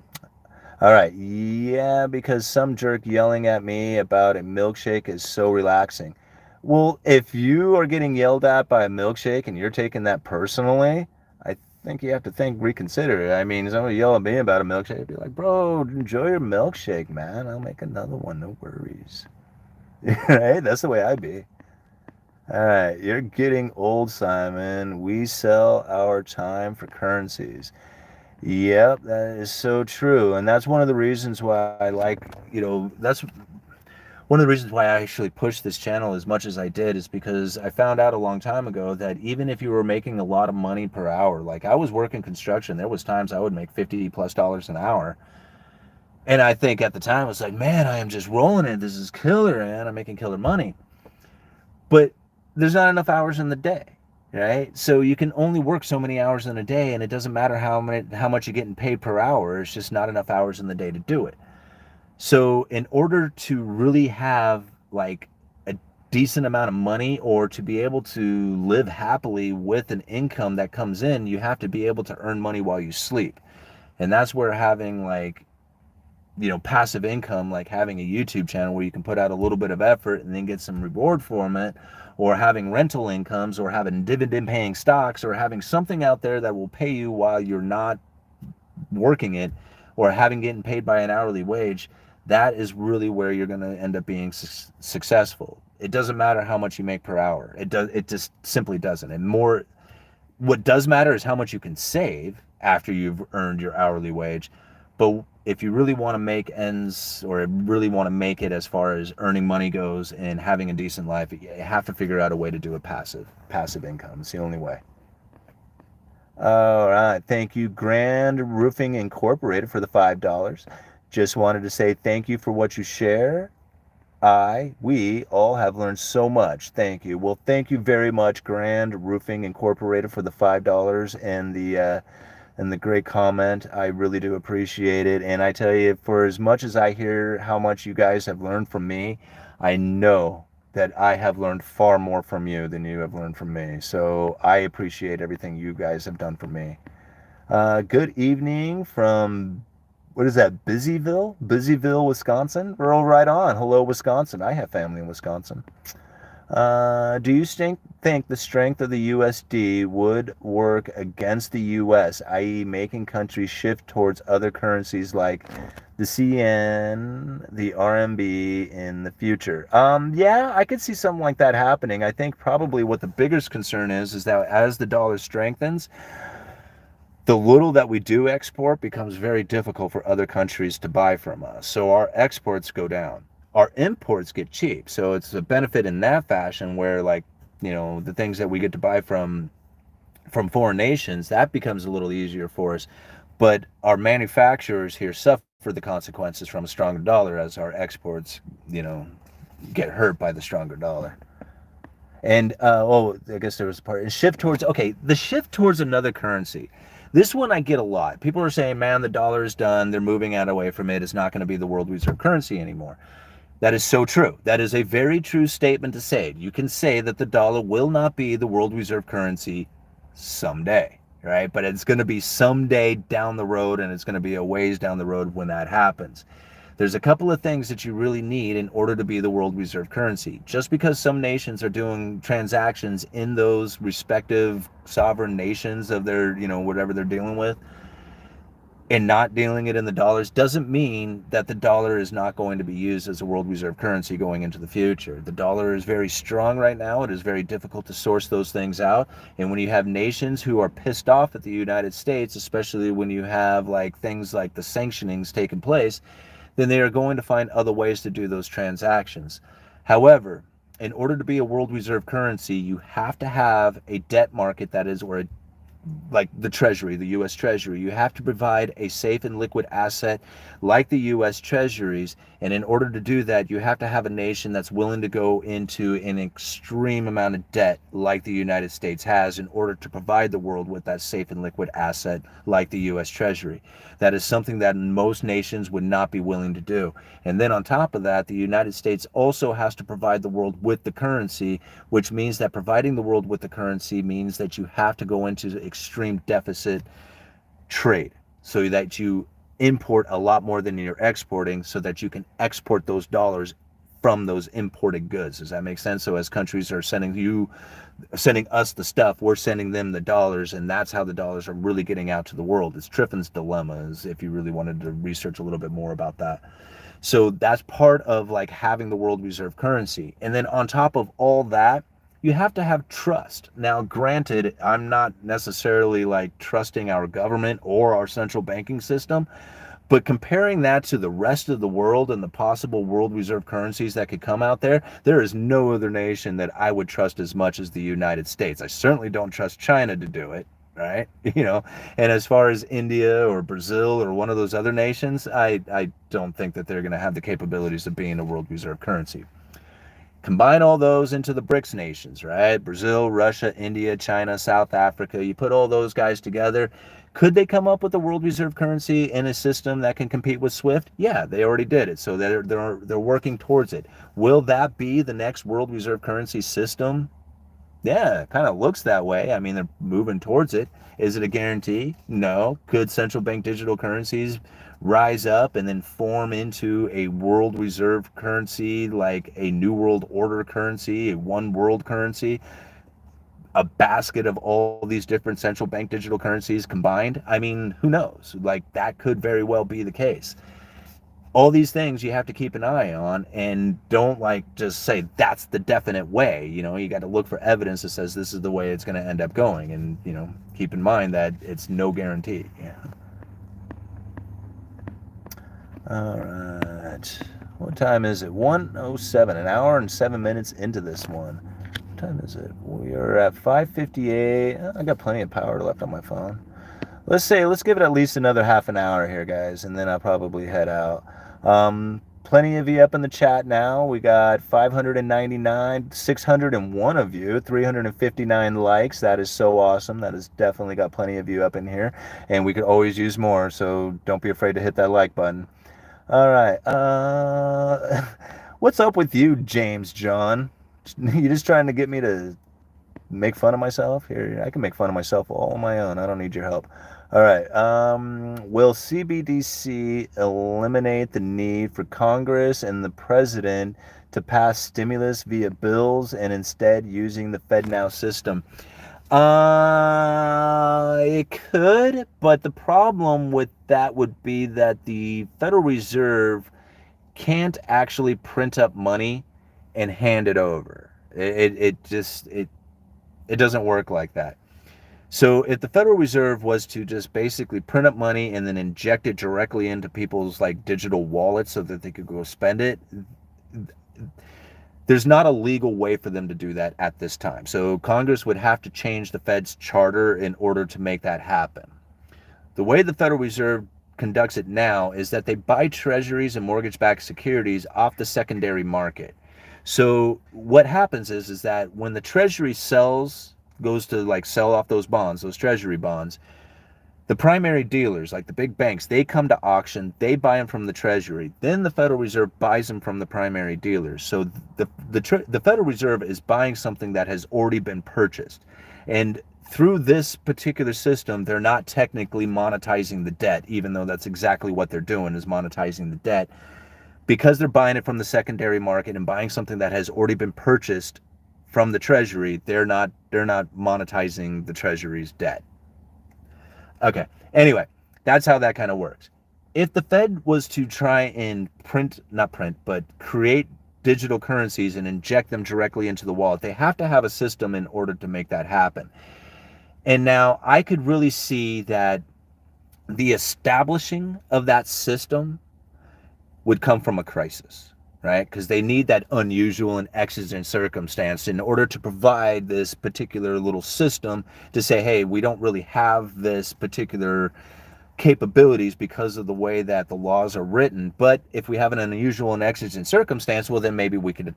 All right. Yeah, because some jerk yelling at me about a milkshake is so relaxing. Well, if you are getting yelled at by a milkshake and you're taking that personally, I think you have to reconsider it. I mean, somebody yell at me about a milkshake, I'd be like, bro, enjoy your milkshake, man. I'll make another one, no worries. Right? That's the way I'd be. All right, you're getting old, Simon. We sell our time for currencies. Yep, that is so true. And that's one of the reasons why I like, that's one of the reasons why I actually pushed this channel as much as I did, is because I found out a long time ago that even if you were making a lot of money per hour, like I was working construction, there was times I would make $50+ an hour. And I think at the time I was like, man, I am just rolling it. This is killer, man. I'm making killer money. But there's not enough hours in the day. Right? So you can only work so many hours in a day, and it doesn't matter how much you're getting paid per hour. It's just not enough hours in the day to do it. So in order to really have like a decent amount of money, or to be able to live happily with an income that comes in, you have to be able to earn money while you sleep. And that's where having like, passive income, like having a YouTube channel where you can put out a little bit of effort and then get some reward from it, or having rental incomes, or having dividend paying stocks, or having something out there that will pay you while you're not working it, or getting paid by an hourly wage, that is really where you're going to end up being successful. It doesn't matter how much you make per hour. It just simply doesn't. And what does matter is how much you can save after you've earned your hourly wage. But if you really want to make ends, or really want to make it as far as earning money goes and having a decent life, you have to figure out a way to do it passive income. It's the only way. All right. Thank you, Grand Roofing Incorporated, for the $5. Just wanted to say thank you for what you share. We all have learned so much. Thank you. Well, thank you very much, Grand Roofing Incorporated, for the $5 and the great comment. I really do appreciate it. And I tell you, for as much as I hear how much you guys have learned from me, I know that I have learned far more from you than you have learned from me. So I appreciate everything you guys have done for me. Good evening from, what is that, Busyville, Wisconsin? Roll right on. Hello, Wisconsin. I have family in Wisconsin. Do you think the strength of the USD would work against the US, i.e. making countries shift towards other currencies like the CN, the RMB in the future? Yeah, I could see something like that happening. I think probably what the biggest concern is that as the dollar strengthens, the little that we do export becomes very difficult for other countries to buy from us. So our exports go down. Our imports get cheap. So it's a benefit in that fashion where, like, the things that we get to buy from foreign nations, that becomes a little easier for us. But our manufacturers here suffer the consequences from a stronger dollar as our exports, get hurt by the stronger dollar. And, I guess there was a part. And the shift towards another currency. This one I get a lot. People are saying, man, the dollar is done. They're moving out away from it. It's not going to be the world reserve currency anymore. That is so true. That is a very true statement to say. You can say that the dollar will not be the world reserve currency someday, right? But it's going to be someday down the road, and it's going to be a ways down the road when that happens. There's a couple of things that you really need in order to be the world reserve currency. Just because some nations are doing transactions in those respective sovereign nations of their, whatever they're dealing with, and not dealing it in the dollars doesn't mean that the dollar is not going to be used as a world reserve currency going into the future. The dollar is very strong right now. It is very difficult to source those things out. And when you have nations who are pissed off at the United States, especially when you have like things like the sanctionings taking place, then they are going to find other ways to do those transactions. However, in order to be a world reserve currency, you have to have a debt market that is, or a like the Treasury, the U.S. Treasury. You have to provide a safe and liquid asset like the U.S. Treasuries. And in order to do that, you have to have a nation that's willing to go into an extreme amount of debt like the United States has in order to provide the world with that safe and liquid asset like the U.S. Treasury. That is something that most nations would not be willing to do. And then on top of that, the United States also has to provide the world with the currency, which means that providing the world with the currency means that you have to go into extreme deficit trade so that you import a lot more than you're exporting so that you can export those dollars from those imported goods. Does that make sense? So as countries are sending us the stuff, we're sending them the dollars, and that's how the dollars are really getting out to the world. It's Triffin's dilemma, is if you really wanted to research a little bit more about that. So that's part of like having the world reserve currency. And then on top of all that, you have to have trust. Now, granted, I'm not necessarily like trusting our government or our central banking system, but comparing that to the rest of the world and the possible world reserve currencies that could come out there, there is no other nation that I would trust as much as the United States. I certainly don't trust China to do it, right? And as far as India or Brazil or one of those other nations, I don't think that they're going to have the capabilities of being a world reserve currency. Combine all those into the BRICS nations, right? Brazil, Russia, India, China, South Africa. You put all those guys together. Could they come up with a world reserve currency in a system that can compete with SWIFT? Yeah, they already did it. So they're working towards it. Will that be the next world reserve currency system? Yeah, it kind of looks that way. I mean, they're moving towards it. Is it a guarantee? No. Could central bank digital currencies rise up and then form into a world reserve currency, like a new world order currency, a one world currency, a basket of all these different central bank digital currencies combined? I mean, who knows? Like, that could very well be the case. All these things you have to keep an eye on, and don't like just say that's the definite way. You got to look for evidence that says this is the way it's going to end up going, and keep in mind that it's no guarantee. Yeah. All right, what time is it? 1:07, an hour and 7 minutes into this one. What time is it? We are at 5:58. I got plenty of power left on my phone. Let's give it at least another half an hour here, guys, and then I'll probably head out. Plenty of you up in the chat now. We got 599, 601 of you, 359 likes. That is so awesome. That has definitely got plenty of you up in here, and we could always use more, so don't be afraid to hit that like button. All right. What's up with you, James John? You just trying to get me to make fun of myself? Here, I can make fun of myself all on my own. I don't need your help. All right. Will CBDC eliminate the need for Congress and the president to pass stimulus via bills and instead using the FedNow system? It could, but the problem with that would be that the Federal Reserve can't actually print up money and hand it over. It doesn't work like that. So if the Federal Reserve was to just basically print up money and then inject it directly into people's like digital wallets so that they could go spend it, there's not a legal way for them to do that at this time. So Congress would have to change the Fed's charter in order to make that happen. The way the Federal Reserve conducts it now is that they buy treasuries and mortgage-backed securities off the secondary market. So what happens is that when the treasury goes to like sell off those bonds, those treasury bonds, The primary dealers, like the big banks, they come to auction, they buy them from the Treasury. Then the Federal Reserve buys them from the primary dealers. So the Federal Reserve is buying something that has already been purchased. And through this particular system, they're not technically monetizing the debt, even though that's exactly what they're doing, is monetizing the debt. Because they're buying it from the secondary market and buying something that has already been purchased from the Treasury, they're not monetizing the Treasury's debt. Okay. Anyway, that's how that kind of works. If the Fed was to try and not print, but create digital currencies and inject them directly into the wallet, they have to have a system in order to make that happen. And now I could really see that the establishing of that system would come from a crisis, right? Because they need that unusual and exigent circumstance in order to provide this particular little system to say, hey, we don't really have this particular capabilities because of the way that the laws are written. But if we have an unusual and exigent circumstance, well, then maybe we can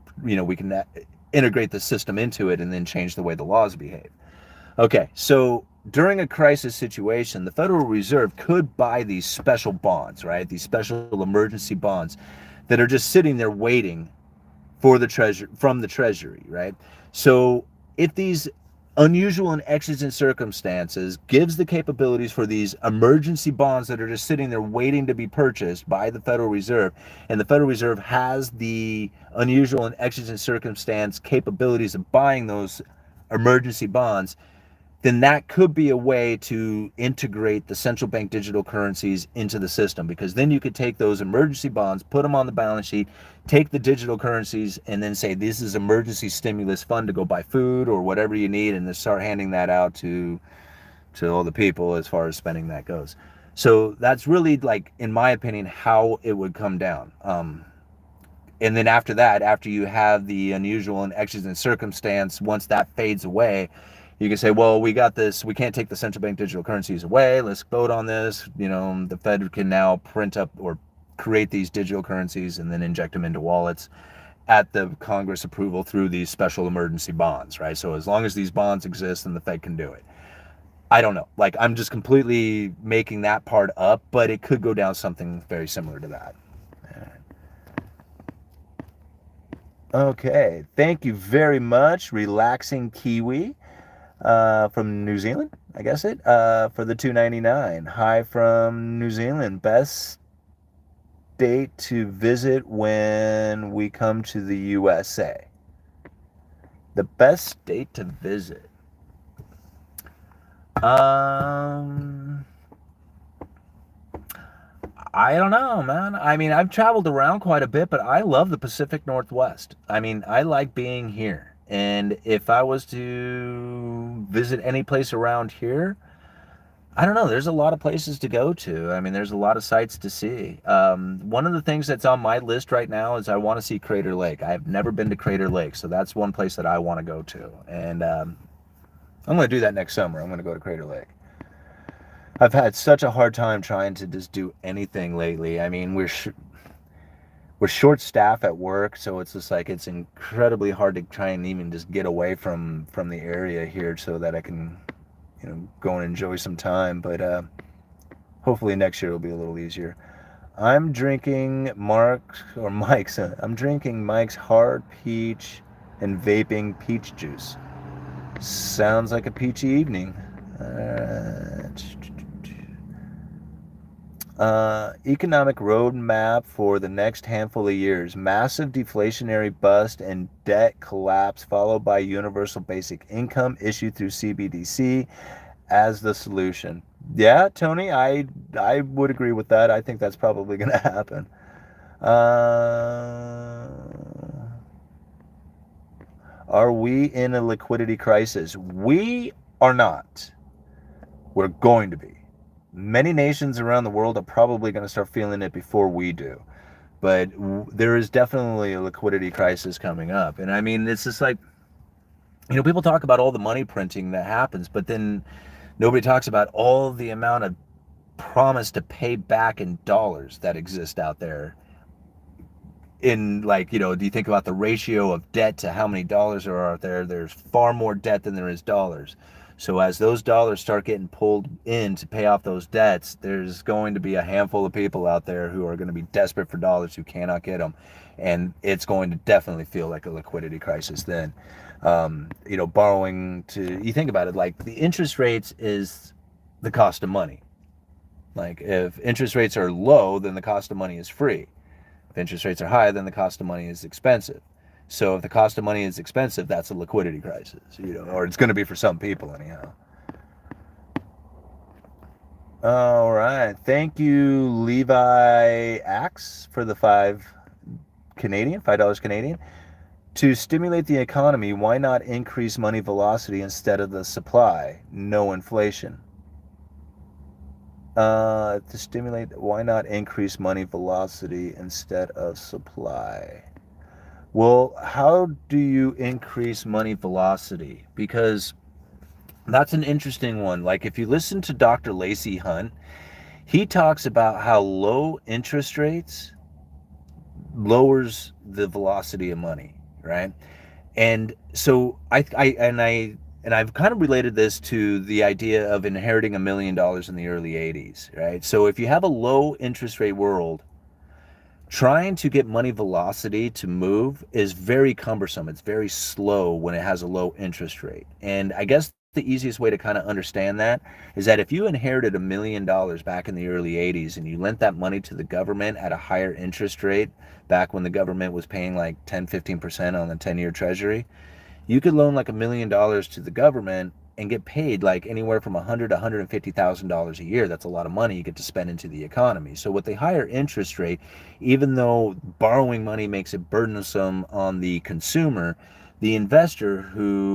integrate the system into it and then change the way the laws behave. Okay, so during a crisis situation, the Federal Reserve could buy these special bonds, right? These special emergency bonds that are just sitting there waiting for the from the Treasury, right? So if these unusual and exigent circumstances gives the capabilities for these emergency bonds that are just sitting there waiting to be purchased by the Federal Reserve, and the Federal Reserve has the unusual and exigent circumstance capabilities of buying those emergency bonds, then that could be a way to integrate the central bank digital currencies into the system, because then you could take those emergency bonds, put them on the balance sheet, take the digital currencies, and then say this is emergency stimulus fund to go buy food or whatever you need, and then start handing that out to all the people as far as spending that goes. So that's really, like, in my opinion, how it would come down. And then after that, after you have the unusual and exigent circumstance, once that fades away, you can say, well, we got this. We can't take the central bank digital currencies away. Let's vote on this. The Fed can now print up or create these digital currencies and then inject them into wallets at the Congress approval through these special emergency bonds, right? So as long as these bonds exist, then the Fed can do it. I don't know. Like, I'm just completely making that part up, but it could go down something very similar to that. Okay. Thank you very much, Relaxing Kiwi. From New Zealand, I guess for the $2.99. Hi from New Zealand. Best date to visit when we come to the USA. The best date to visit. I don't know, man. I mean, I've traveled around quite a bit, but I love the Pacific Northwest. I mean, I like being here. And if I was to visit any place around here, I don't know. There's a lot of places to go to. I mean, there's a lot of sights to see. One of the things that's on my list right now is I want to see Crater Lake. I've never been to Crater Lake, so that's one place that I want to go to. And I'm going to do that next summer. I'm going to go to Crater Lake. I've had such a hard time trying to just do anything lately. I mean, we're short staffed at work, so it's just like it's incredibly hard to try and even just get away from the area here so that I can, go and enjoy some time. But hopefully next year will be a little easier. I'm drinking Mike's hard peach and vaping peach juice. Sounds like a peachy evening. Economic roadmap for the next handful of years. Massive deflationary bust and debt collapse, followed by universal basic income issued through CBDC as the solution. Yeah, Tony, I would agree with that. I think that's probably going to happen. Are we in a liquidity crisis? We are not. We're going to be. Many nations around the world are probably going to start feeling it before we do. But there is definitely a liquidity crisis coming up. And I mean, it's just like, people talk about all the money printing that happens, but then nobody talks about all the amount of promise to pay back in dollars that exist out there in like, do you think about the ratio of debt to how many dollars there are out there? There's far more debt than there is dollars. So as those dollars start getting pulled in to pay off those debts, there's going to be a handful of people out there who are going to be desperate for dollars who cannot get them. And it's going to definitely feel like a liquidity crisis then. Borrowing you think about it, like the interest rates is the cost of money. Like if interest rates are low, then the cost of money is free. If interest rates are high, then the cost of money is expensive. So if the cost of money is expensive, that's a liquidity crisis, or it's going to be for some people anyhow. All right. Thank you, Levi Axe, for the $5 Canadian. To stimulate the economy, why not increase money velocity instead of the supply? No inflation. Why not increase money velocity instead of supply? Well, how do you increase money velocity? Because that's an interesting one. Like if you listen to Dr. Lacey Hunt, he talks about how low interest rates lowers the velocity of money, right? And so I've kind of related this to the idea of inheriting $1 million in the early 80s, right? So if you have a low interest rate world, trying to get money velocity to move is very cumbersome. It's very slow when it has a low interest rate. And I guess the easiest way to kind of understand that is that if you inherited $1 million back in the early 80s and you lent that money to the government at a higher interest rate back when the government was paying like 10-15% on the 10-year treasury, you could loan like $1 million to the government and get paid like anywhere from $100,000 to $150,000 a year. That's a lot of money you get to spend into the economy. So with the higher interest rate, even though borrowing money makes it burdensome on the consumer, the investor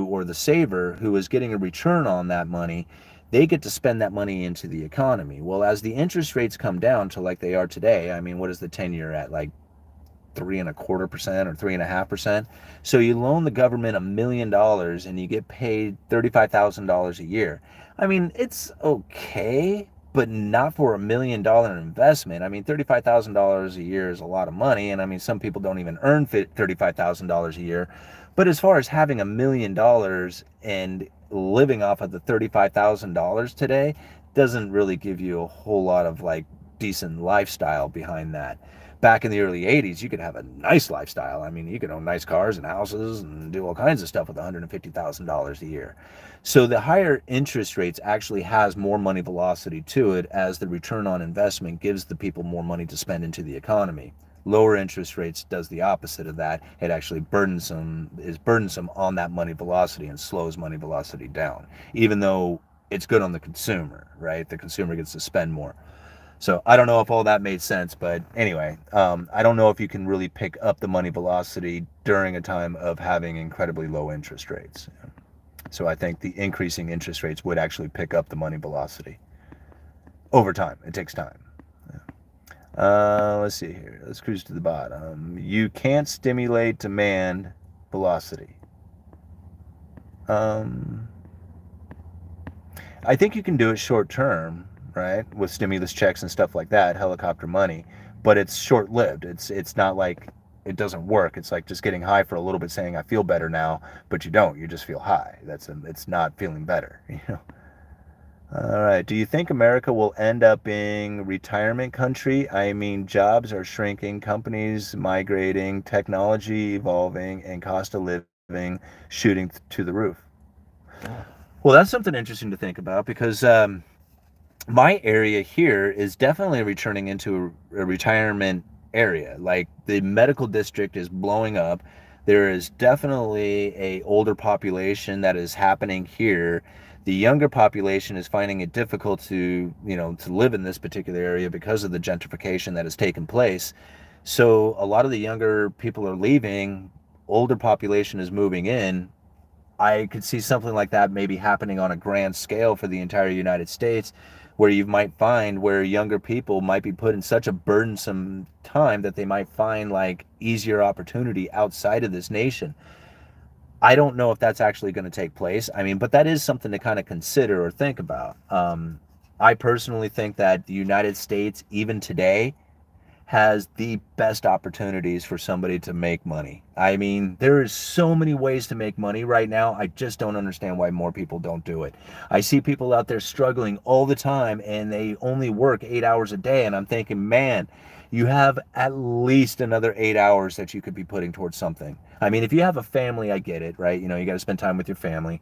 or the saver who is getting a return on that money, they get to spend that money into the economy. Well, as the interest rates come down to like they are today, I mean, what is the 10-year at? Like 3.25% or 3.5%. So you loan the government $1 million and you get paid $35,000 a year. I mean, it's okay, but not for $1 million investment. I mean, $35,000 a year is a lot of money, and I mean, some people don't even earn $35,000 a year. But as far as having $1 million and living off of the $35,000 today, doesn't really give you a whole lot of like decent lifestyle behind that. Back in the early 80s, you could have a nice lifestyle. I mean, you could own nice cars and houses and do all kinds of stuff with $150,000 a year. So the higher interest rates actually has more money velocity to it, as the return on investment gives the people more money to spend into the economy. Lower interest rates does the opposite of that. It actually is burdensome on that money velocity and slows money velocity down, even though it's good on the consumer, right? The consumer gets to spend more. So I don't know if all that made sense, but anyway, I don't know if you can really pick up the money velocity during a time of having incredibly low interest rates. So I think the increasing interest rates would actually pick up the money velocity over time. It takes time. Let's see here. Let's cruise to the bottom. You can't stimulate demand velocity. I think you can do it short term, right, with stimulus checks and stuff like that, helicopter money, but it's short-lived. It's not like it doesn't work. It's like just getting high for a little bit, saying I feel better now, but you don't. You just feel high. It's not feeling better. All right. Do you think America will end up being retirement country? I mean, jobs are shrinking, companies migrating, technology evolving, and cost of living shooting to the roof. Well, that's something interesting to think about, because my area here is definitely returning into a retirement area. Like the medical district is blowing up. There is definitely a older population that is happening here. The younger population is finding it difficult to live in this particular area because of the gentrification that has taken place. So a lot of the younger people are leaving, older population is moving in. I could see something like that maybe happening on a grand scale for the entire United States, where you might find where younger people might be put in such a burdensome time that they might find like easier opportunity outside of this nation. I don't know if that's actually going to take place. I mean, but that is something to kind of consider or think about. I personally think that the United States, even today, has the best opportunities for somebody to make money. I mean, there is so many ways to make money right now. I just don't understand why more people don't do it. I see people out there struggling all the time and they only work 8 hours a day. And I'm thinking, man, you have at least another 8 hours that you could be putting towards something. I mean, if you have a family, I get it, right? You know, you got to spend time with your family.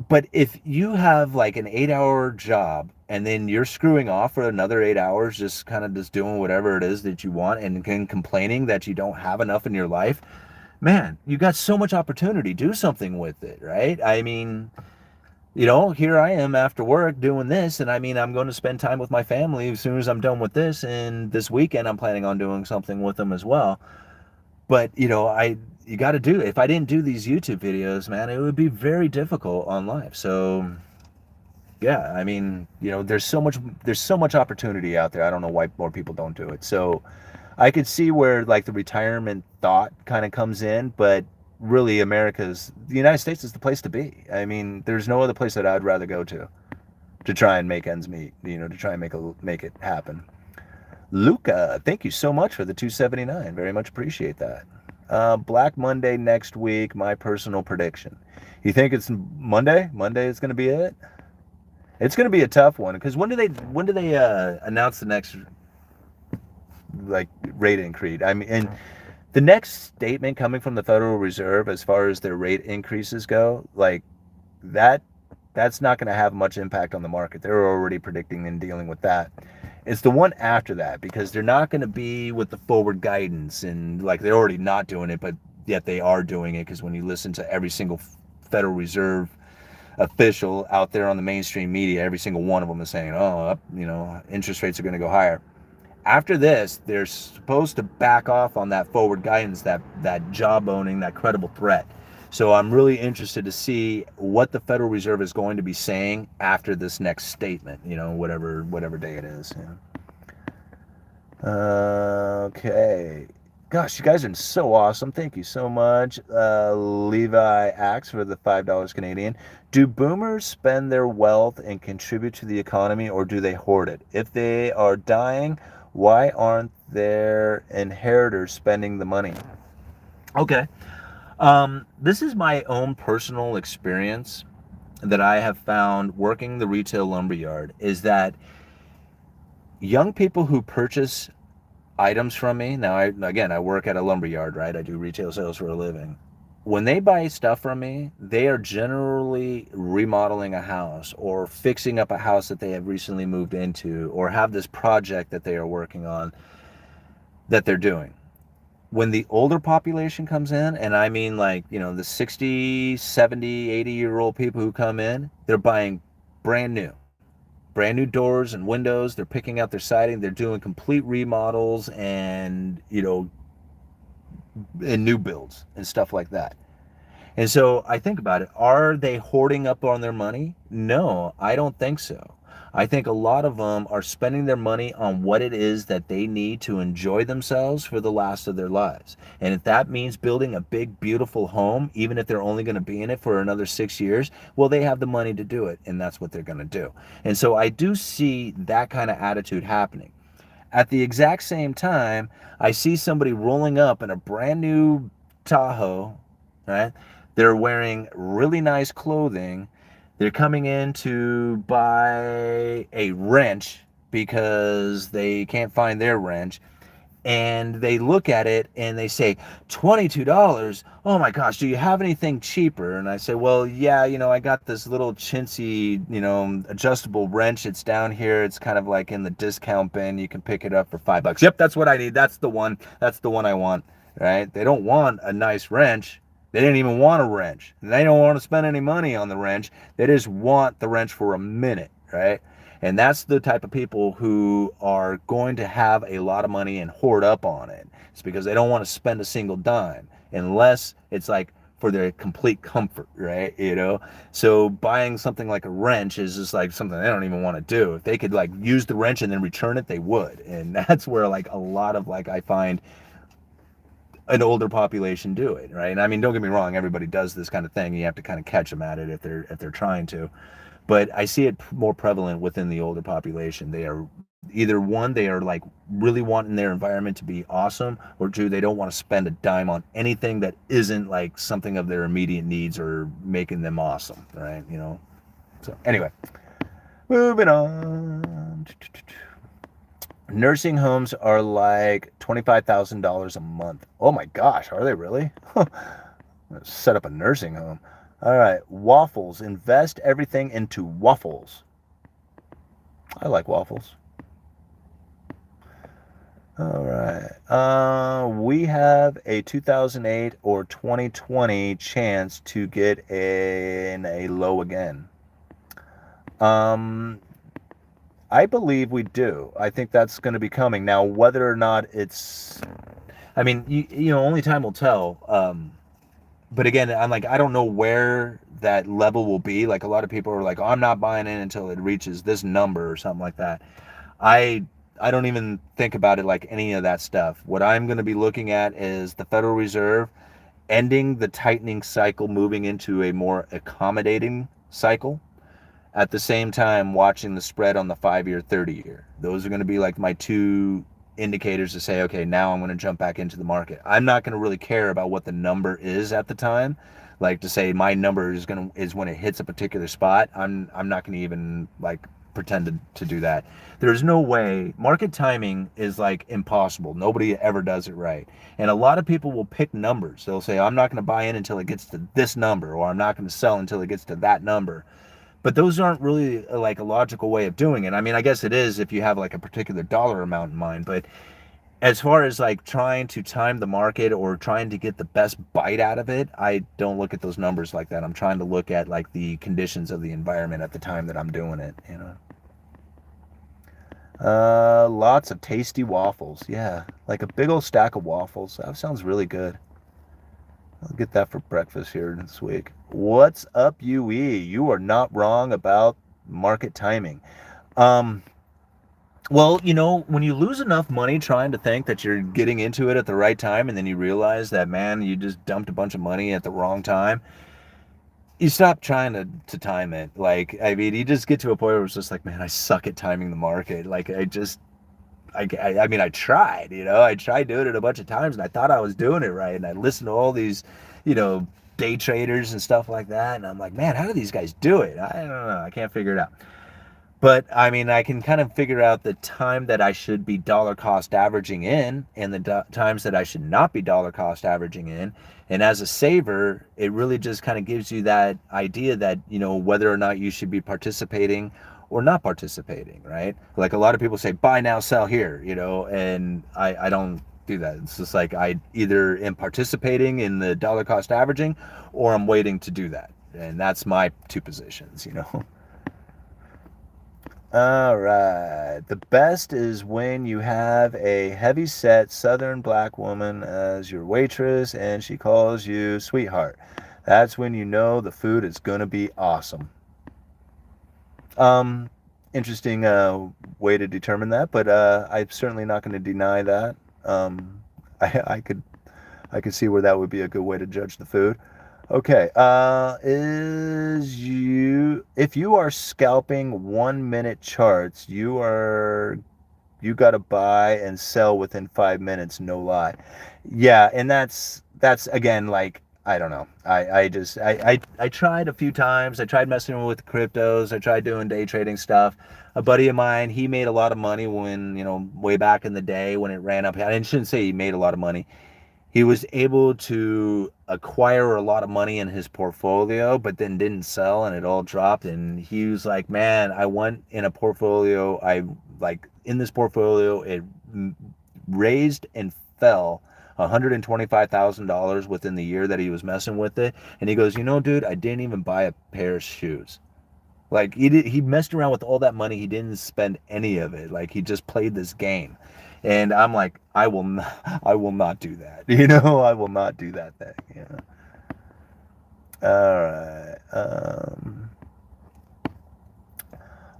But if you have like an 8 hour job and then you're screwing off for another 8 hours, just kind of just doing whatever it is that you want and complaining that you don't have enough in your life, man, you got so much opportunity. Do something with it, right? I mean, you know, here I am after work doing this, and I mean, I'm going to spend time with my family as soon as I'm done with this. And this weekend, I'm planning on doing something with them as well. But you know, you got to do it. If I didn't do these YouTube videos, man, it would be very difficult on life. So yeah, I mean, you know, there's so much opportunity out there. I don't know why more people don't do it. So I could see where like the retirement thought kind of comes in, but really the United States is the place to be. I mean, there's no other place that I'd rather go to try and make ends meet, you know, to try and make it happen. Luca, thank you so much for the 279. Very much appreciate that. Black Monday next week, my personal prediction. You think it's Monday? Monday is going to be it? It's going to be a tough one because when do they announce the next like rate increase? I mean, and the next statement coming from the Federal Reserve as far as their rate increases go, like that that's not going to have much impact on the market. They're already predicting and dealing with that. It's the one after that because they're not going to be with the forward guidance and like they're already not doing it, but yet they are doing it because when you listen to every single Federal Reserve official out there on the mainstream media, every single one of them is saying, "Oh, you know, interest rates are going to go higher." After this, they're supposed to back off on that forward guidance, that jawboning, that credible threat. So I'm really interested to see what the Federal Reserve is going to be saying after this next statement, you know, whatever day it is. Okay. Gosh, you guys are so awesome. Thank you so much. Levi Axe for the $5 Canadian. Do boomers spend their wealth and contribute to the economy, or do they hoard it? If they are dying, why aren't their inheritors spending the money? Okay. This is my own personal experience that I have found working the retail lumberyard is that young people who purchase items from me, now I work at a lumberyard, right? I do retail sales for a living. When they buy stuff from me, they are generally remodeling a house or fixing up a house that they have recently moved into or have this project that they are working on that they're doing. When the older population comes in, and I mean like, you know, the 60, 70, 80-year-old people who come in, they're buying brand new. Brand new doors and windows. They're picking out their siding. They're doing complete remodels and, you know, and new builds and stuff like that. And so I think about it. Are they hoarding up on their money? No, I don't think so. I think a lot of them are spending their money on what it is that they need to enjoy themselves for the last of their lives. And if that means building a big, beautiful home, even if they're only going to be in it for another 6 years, well, they have the money to do it, and that's what they're going to do. And so I do see that kind of attitude happening. At the exact same time, I see somebody rolling up in a brand new Tahoe, right? They're wearing really nice clothing. They're coming in to buy a wrench because they can't find their wrench. And they look at it and they say, $22? Oh my gosh, do you have anything cheaper? And I say, well, yeah, you know, I got this little chintzy, you know, adjustable wrench. It's down here. It's kind of like in the discount bin. You can pick it up for $5. Yep, that's what I need. That's the one. That's the one I want, right? They don't want a nice wrench. They didn't even want a wrench. They don't want to spend any money on the wrench. They just want the wrench for a minute, right? And that's the type of people who are going to have a lot of money and hoard up on it. It's because they don't want to spend a single dime unless it's like for their complete comfort, right? You know, so buying something like a wrench is just like something they don't even want to do. If they could like use the wrench and then return it, they would. And that's where like a lot of like I find an older population do it, right? And I mean, don't get me wrong, everybody does this kind of thing. You have to kind of catch them at it if they're trying to. But I see it more prevalent within the older population. either one, they are like really wanting their environment to be awesome, or two, they don't want to spend a dime on anything that isn't like something of their immediate needs or making them awesome, right? You know. So anyway, moving on. Nursing homes are like $25,000 a month. Oh my gosh, are they really? Set up a nursing home. All right, waffles. Invest everything into waffles. I like waffles. All right. We have a 2008 or 2020 chance to get in a low again. I believe we do. I think that's going to be coming. Now, whether or not it's, I mean, only time will tell. But again, I'm like, I don't know where that level will be. Like a lot of people are like, oh, I'm not buying in until it reaches this number or something like that. I I don't even think about it like any of that stuff. What I'm going to be looking at is the Federal Reserve ending the tightening cycle, moving into a more accommodating cycle. At the same time, watching the spread on the 5-year, 30-year. Those are going to be like my two indicators to say, okay, now I'm going to jump back into the market. I'm not going to really care about what the number is at the time. Like to say my number is when it hits a particular spot. I'm not going to even like pretend to do that. There's no way. Market timing is like impossible. Nobody ever does it right. And a lot of people will pick numbers. They'll say, I'm not going to buy in until it gets to this number, or I'm not going to sell until it gets to that number. But those aren't really like a logical way of doing it. I mean, I guess it is if you have like a particular dollar amount in mind, but as far as like trying to time the market or trying to get the best bite out of it, I don't look at those numbers like that. I'm trying to look at like the conditions of the environment at the time that I'm doing it, you know. Lots of tasty waffles. Yeah, like a big old stack of waffles. That sounds really good. I'll get that for breakfast here this week. What's up, UE? You are not wrong about market timing. Um, well, when you lose enough money trying to think that you're getting into it at the right time, and then you realize that, man, you just dumped a bunch of money at the wrong time, you stop trying to time it. Like, I mean, you just get to a point where it's just like, man, I suck at timing the market. Like, I mean, I tried, I tried doing it a bunch of times and I thought I was doing it right. And I listened to all these, you know, day traders and stuff like that. And I'm like, man, how do these guys do it? I don't know. I can't figure it out. But I mean, I can kind of figure out the time that I should be dollar cost averaging in and the times that I should not be dollar cost averaging in. And as a saver, it really just kind of gives you that idea that, whether or not you should be participating or not participating, right? Like a lot of people say, buy now, sell here, and I don't do that. It's just like I either am participating in the dollar cost averaging or I'm waiting to do that. And that's my two positions. All right. The best is when you have a heavy-set Southern black woman as your waitress and she calls you sweetheart. That's when you know the food is going to be awesome. Interesting way to determine that, but I'm certainly not going to deny that. I could see where that would be a good way to judge the food. Okay. If you are scalping 1 minute charts, you got to buy and sell within 5 minutes, no lie. Yeah, and that's again like I don't know. I tried a few times. I tried messing with cryptos. I tried doing day trading stuff. A buddy of mine, he made a lot of money when, way back in the day when it ran up. I shouldn't say he made a lot of money. He was able to acquire a lot of money in his portfolio, but then didn't sell and it all dropped. And he was like, man, I went in a portfolio. In this portfolio, it raised and fell $125,000 within the year that he was messing with it. And he goes, dude, I didn't even buy a pair of shoes. Like he messed around with all that money. He didn't spend any of it. Like he just played this game. And I'm like, I will not do that. I will not do that thing. All right.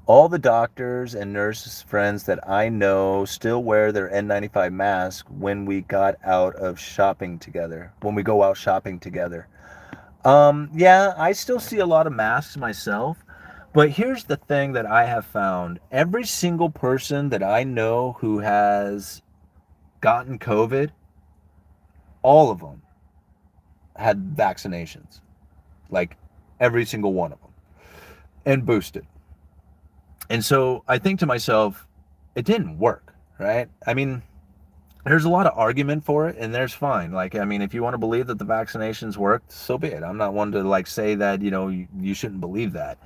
All the doctors and nurses friends that I know still wear their N95 mask when we got out of shopping together. When we go out shopping together. Yeah, I still see a lot of masks myself. But here's the thing that I have found. Every single person that I know who has gotten COVID, all of them had vaccinations. Like every single one of them. And boosted. And so I think to myself, it didn't work, right? I mean, there's a lot of argument for it, and there's fine. Like, I mean, if you want to believe that the vaccinations worked, so be it. I'm not one to like say that, you shouldn't believe that.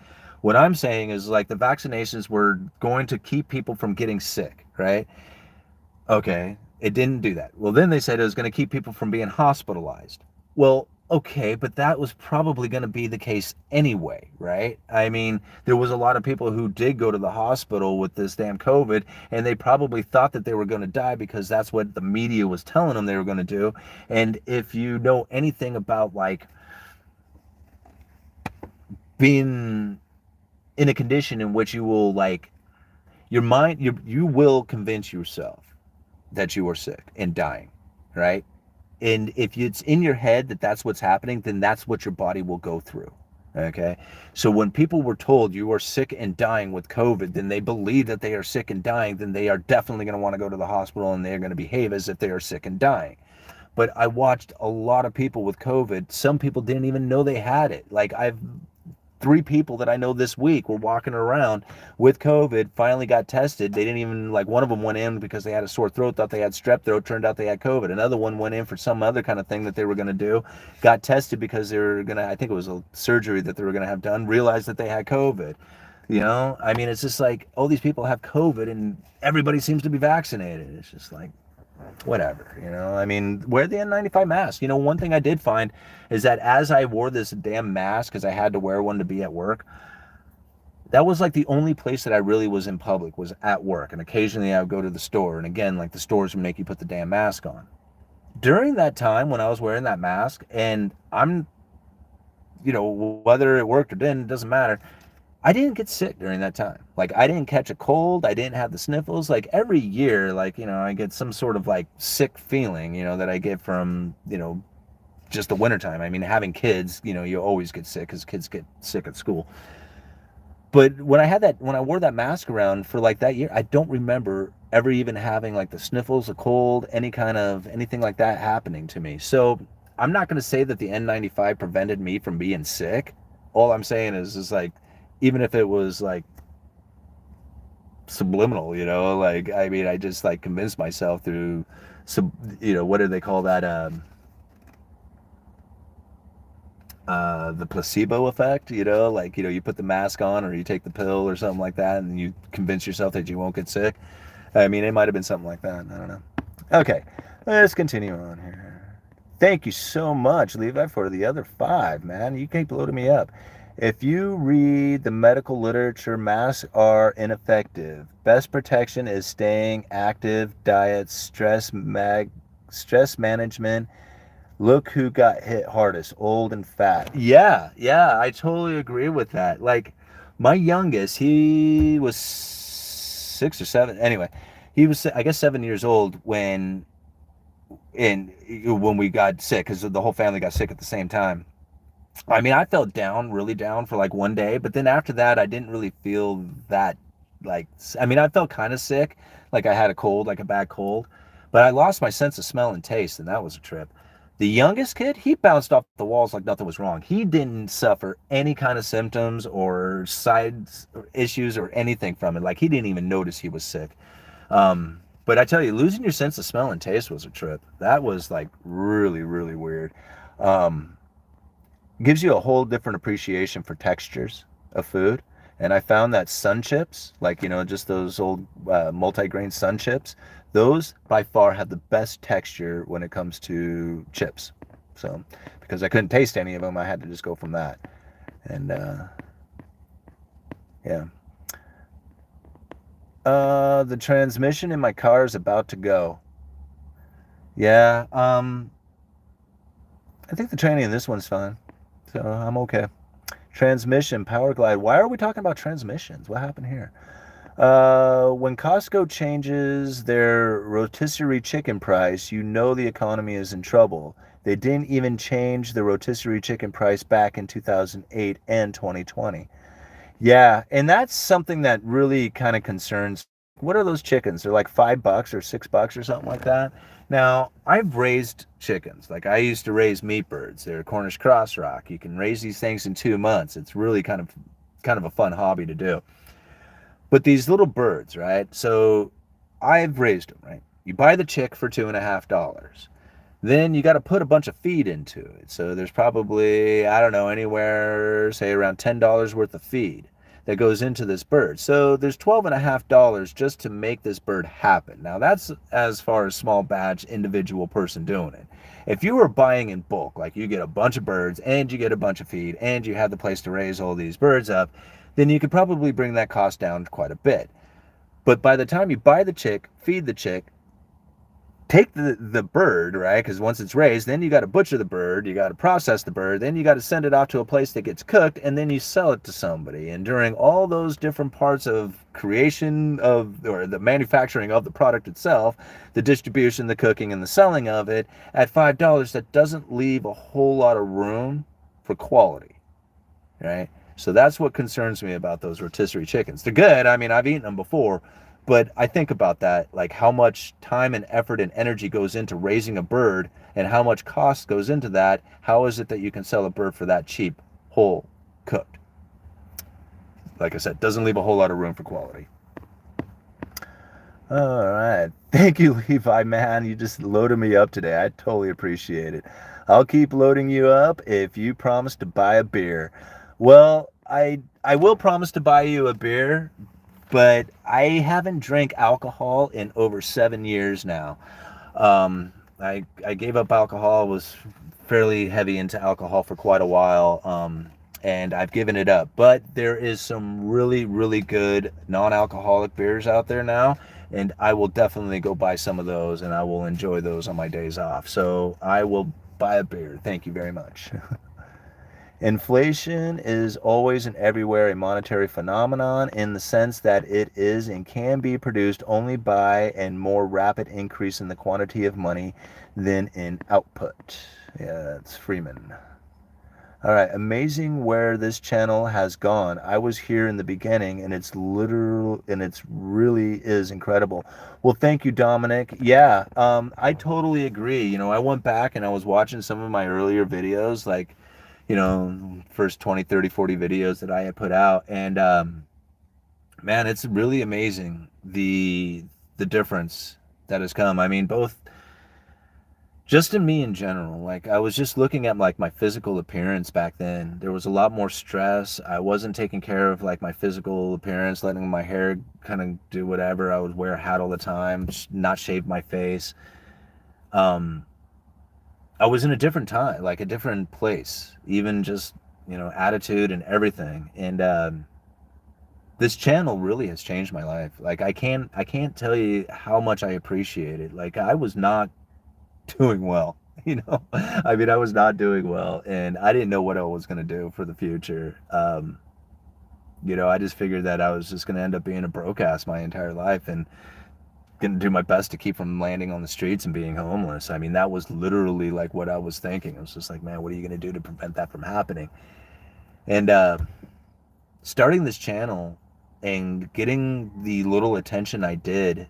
What I'm saying is like the vaccinations were going to keep people from getting sick, right? Okay, it didn't do that. Well, then they said it was going to keep people from being hospitalized. Well, okay, but that was probably going to be the case anyway, right? I mean, there was a lot of people who did go to the hospital with this damn COVID, and they probably thought that they were going to die because that's what the media was telling them they were going to do. And if you know anything about like being in a condition in which you will like your mind, you will convince yourself that you are sick and dying, right? And if it's in your head that that's what's happening, then that's what your body will go through. Okay. So when people were told you are sick and dying with COVID, then they believe that they are sick and dying, then they are definitely going to want to go to the hospital and they're going to behave as if they are sick and dying. But I watched a lot of people with COVID. Some people didn't even know they had it. Like I've 3 people that I know this week were walking around with COVID, finally got tested. They didn't even, like, one of them went in because they had a sore throat, thought they had strep throat, turned out they had COVID. Another one went in for some other kind of thing that they were going to do, got tested because they were going to, I think it was a surgery that they were going to have done, realized that they had COVID. I mean, it's just like, all these people have COVID and everybody seems to be vaccinated. It's just like, whatever, I mean, wear the N95 mask. One thing I did find is that as I wore this damn mask, because I had to wear one to be at work, that was like the only place that I really was in public, was at work. And occasionally I would go to the store, and again, like, the stores would make you put the damn mask on. During that time when I was wearing that mask, and I'm, whether it worked or didn't, it doesn't matter, I didn't get sick during that time. Like, I didn't catch a cold. I didn't have the sniffles. Like, every year, like, I get some sort of like sick feeling, that I get from, just the wintertime. I mean, having kids, you always get sick because kids get sick at school. But when I wore that mask around for like that year, I don't remember ever even having like the sniffles, a cold, anything like that happening to me. So I'm not going to say that the N95 prevented me from being sick. All I'm saying is like, even if it was like subliminal, like, I mean, I just like convinced myself through some, what do they call that? The placebo effect, like, you put the mask on or you take the pill or something like that and you convince yourself that you won't get sick. I mean, it might have been something like that. I don't know. Okay, let's continue on here. Thank you so much, Levi, for the other 5, man. You keep loading me up. If you read the medical literature, masks are ineffective. Best protection is staying active, diet, stress management. Look who got hit hardest, old and fat. Yeah, I totally agree with that. Like, my youngest, he was 6 or 7. Anyway, he was, I guess, 7 years old when we got sick, because the whole family got sick at the same time. I mean, I felt down, really down for like one day, but then after that, I didn't really feel that, like, I mean, I felt kind of sick, like I had a cold, like a bad cold, but I lost my sense of smell and taste, and that was a trip. The youngest kid, he bounced off the walls like nothing was wrong. He didn't suffer any kind of symptoms or side issues or anything from it. Like, he didn't even notice he was sick. But I tell you, losing your sense of smell and taste was a trip. That was like really, really weird. Um, Gives you a whole different appreciation for textures of food. And I found that sun chips, like, just those old multi-grain sun chips, those by far have the best texture when it comes to chips. So, because I couldn't taste any of them, I had to just go from that. And yeah. The transmission in my car is about to go. Yeah, I think the training in this one's fine. So I'm okay. Transmission, Power Glide. Why are we talking about transmissions? What happened here? When Costco changes their rotisserie chicken price, you know the economy is in trouble. They didn't even change the rotisserie chicken price back in 2008 and 2020. Yeah, and that's something that really kind of concerns. What are those chickens? They're like $5 or $6 or something like that. Now, I've raised chickens. Like I used to raise meat birds. They're Cornish cross rock. You can raise these things in 2 months. It's really kind of a fun hobby to do. But these little birds, right? So I've raised them, right? You buy the chick for $2.50. Then you got to put a bunch of feed into it. So there's probably, I don't know, anywhere, say around $10 worth of feed that goes into this bird. So there's $12.50 just to make this bird happen. Now that's as far as small batch individual person doing it. If you were buying in bulk, like you get a bunch of birds and you get a bunch of feed and you have the place to raise all these birds up, then you could probably bring that cost down quite a bit. But by the time you buy the chick, feed the chick, take the bird, right? Because once it's raised, then you got to butcher the bird, you got to process the bird, then you got to send it off to a place that gets cooked, and then you sell it to somebody. And during all those different parts of creation of or the manufacturing of the product itself, the distribution, the cooking, and the selling of it, at $5, that doesn't leave a whole lot of room for quality, right? So that's what concerns me about those rotisserie chickens. They're good. I mean, I've eaten them before, but I think about that, like how much time and effort and energy goes into raising a bird and how much cost goes into that. How is it that you can sell a bird for that cheap, whole, cooked? Like I said, doesn't leave a whole lot of room for quality. All right. Thank you, Levi, man. You just loaded me up today. I totally appreciate it. I'll keep loading you up if you promise to buy a beer. Well, I will promise to buy you a beer, but I haven't drank alcohol in over 7 years now. I gave up alcohol, was fairly heavy into alcohol for quite a while, and I've given it up. But there is some really, really good non-alcoholic beers out there now, and I will definitely go buy some of those, and I will enjoy those on my days off. So I will buy a beer. Thank you very much. Inflation is always and everywhere a monetary phenomenon in the sense that it is and can be produced only by a more rapid increase in the quantity of money than in output. Yeah, that's Freeman. All right, amazing where this channel has gone. I was here in the beginning and it's literal and it's really is incredible. Well, thank you, Dominic. Yeah, I totally agree. I went back and I was watching some of my earlier videos, like first 20, 30, 40 videos that I had put out. And man, it's really amazing the difference that has come. I mean, both just in me in general. Like I was just looking at like my physical appearance back then. There was a lot more stress. I wasn't taking care of like my physical appearance, letting my hair kind of do whatever. I would wear a hat all the time, not shave my face. Um, I was in a different time, like a different place, even just, attitude and everything. And this channel really has changed my life. Like I can't tell you how much I appreciate it. Like I was not doing well, I mean, I was not doing well and I didn't know what I was going to do for the future. I just figured that I was just going to end up being a broke ass my entire life and gonna do my best to keep from landing on the streets and being homeless. I mean, that was literally like what I was thinking. I was just like, man, what are you gonna do to prevent that from happening? And starting this channel and getting the little attention I did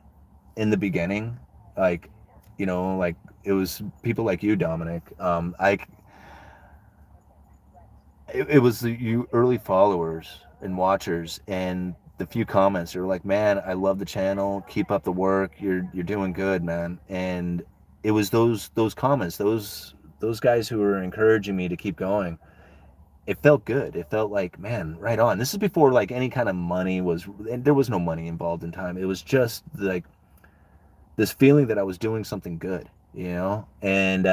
in the beginning, like, like it was people like you, Dominic. It was you early followers and watchers and the few comments. They were like, man, I love the channel, keep up the work, you're doing good, man. And it was those comments, those guys who were encouraging me to keep going. It felt good. It felt like, man, right on. This is before like any kind of money was, and there was no money involved in time. It was just like this feeling that I was doing something good, and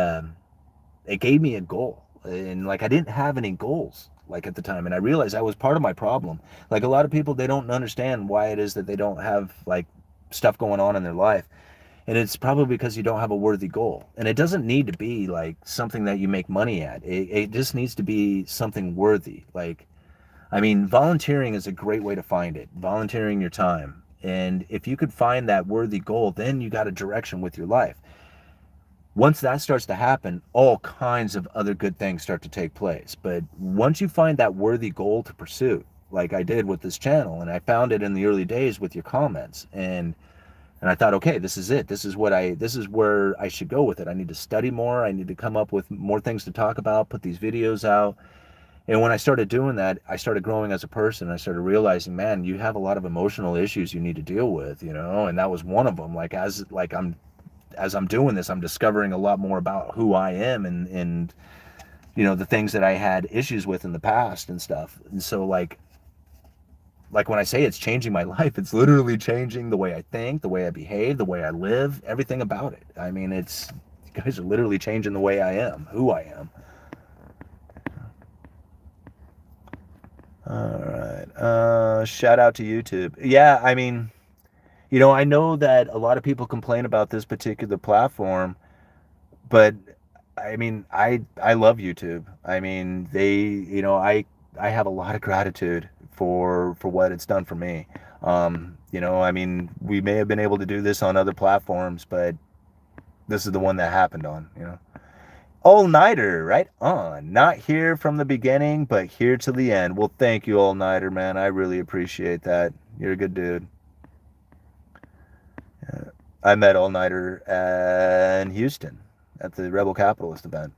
it gave me a goal. And like I didn't have any goals like at the time, and I realized that was part of my problem. Like a lot of people, they don't understand why it is that they don't have like stuff going on in their life, and it's probably because you don't have a worthy goal. And it doesn't need to be like something that you make money at. It just needs to be something worthy. Like, I mean, volunteering is a great way to find it. Volunteering your time, and if you could find that worthy goal, then you got a direction with your life. Once that starts to happen, all kinds of other good things start to take place. But once you find that worthy goal to pursue, like I did with this channel, and I found it in the early days with your comments, and I thought, okay, this is it. This is where I should go with it. I need to study more. I need to come up with more things to talk about, put these videos out. And when I started doing that, I started growing as a person. I started realizing, man, you have a lot of emotional issues you need to deal with, and that was one of them. Like as I'm doing this, I'm discovering a lot more about who I am and the things that I had issues with in the past and stuff. And so like when I say it's changing my life, it's literally changing the way I think, the way I behave, the way I live, everything about it. I mean, you guys are literally changing the way I am, who I am. All right. Shout out to YouTube. Yeah, I mean, I know that a lot of people complain about this particular platform, but I mean, I love YouTube. I mean, I have a lot of gratitude for what it's done for me. I mean, we may have been able to do this on other platforms, but this is the one that happened on. All-nighter, right on. Not here from the beginning, but here to the end. Well, thank you, All-nighter, man. I really appreciate that. You're a good dude. I met All-nighter in Houston at the Rebel Capitalist event.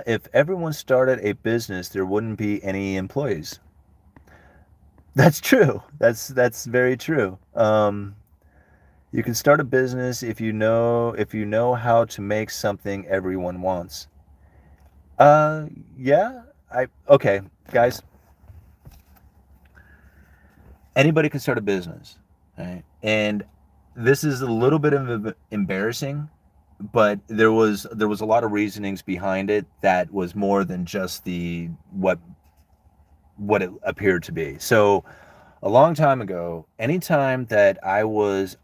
If everyone started a business, there wouldn't be any employees. That's true. That's very true. You can start a business if you know how to make something everyone wants. Yeah. Okay, guys. Anybody can start a business, right? And this is a little bit of embarrassing, but there was a lot of reasonings behind it that was more than just what it appeared to be. So a long time ago, anytime that I was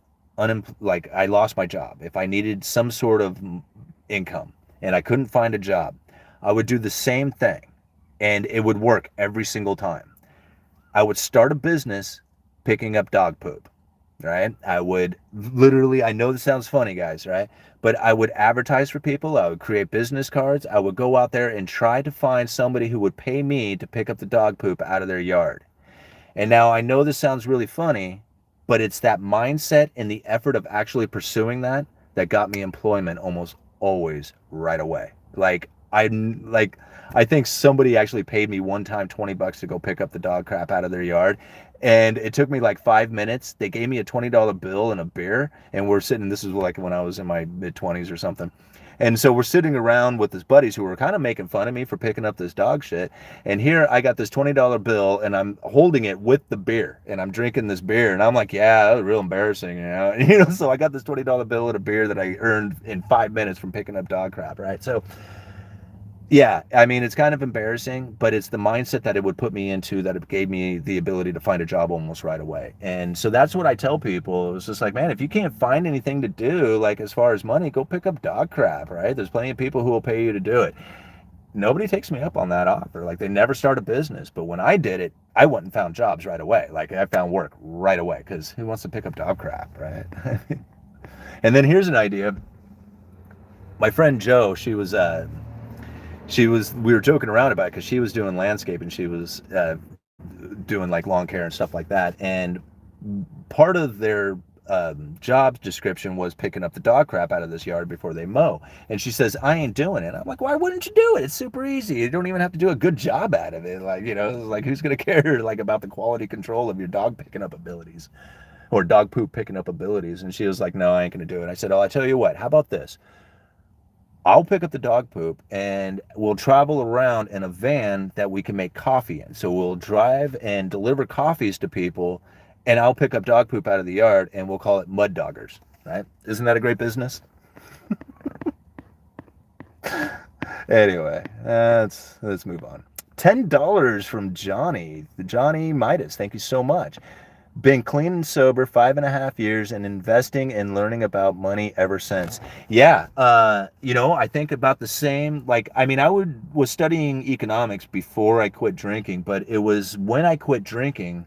like I lost my job, if I needed some sort of income and I couldn't find a job, I would do the same thing and it would work every single time. I would start a business picking up dog poop, right? I would literally, I know this sounds funny, guys, right? But I would advertise for people. I would create business cards. I would go out there and try to find somebody who would pay me to pick up the dog poop out of their yard. And now I know this sounds really funny, but it's that mindset and the effort of actually pursuing that got me employment almost always right away. I think somebody actually paid me one time $20 to go pick up the dog crap out of their yard. And it took me like 5 minutes. They gave me a $20 bill and a beer. And we're sitting, this is like when I was in my mid-20s or something. And so we're sitting around with his buddies who were kind of making fun of me for picking up this dog shit. And here I got this $20 bill and I'm holding it with the beer and I'm drinking this beer. And I'm like, yeah, that was real embarrassing, so I got this $20 bill and a beer that I earned in 5 minutes from picking up dog crap, right? So yeah, I mean, it's kind of embarrassing, but it's the mindset that it would put me into that it gave me the ability to find a job almost right away. And so that's what I tell people. It's just like, man, if you can't find anything to do, like as far as money, go pick up dog crap, right? There's plenty of people who will pay you to do it. Nobody takes me up on that offer. Like they never start a business. But when I did it, I went and found jobs right away. Like I found work right away because who wants to pick up dog crap, right? And then here's an idea. My friend Joe, we were joking around about it because she was doing landscape and she was doing like lawn care and stuff like that. And part of their job description was picking up the dog crap out of this yard before they mow. And she says, I ain't doing it. I'm like, why wouldn't you do it? It's super easy. You don't even have to do a good job out of it. Like who's going to care like about the quality control of your dog picking up abilities or dog poop picking up abilities? And she was like, no, I ain't going to do it. I said, oh, I tell you what, how about this? I'll pick up the dog poop and we'll travel around in a van that we can make coffee in. So we'll drive and deliver coffees to people and I'll pick up dog poop out of the yard and we'll call it mud doggers, right? Isn't that a great business? Anyway, let's move on. $10 from Johnny Midas. Thank you so much. Been clean and sober 5.5 years and investing and learning about money ever since. Yeah, I think about the same. Like, I mean, was studying economics before I quit drinking, but it was when I quit drinking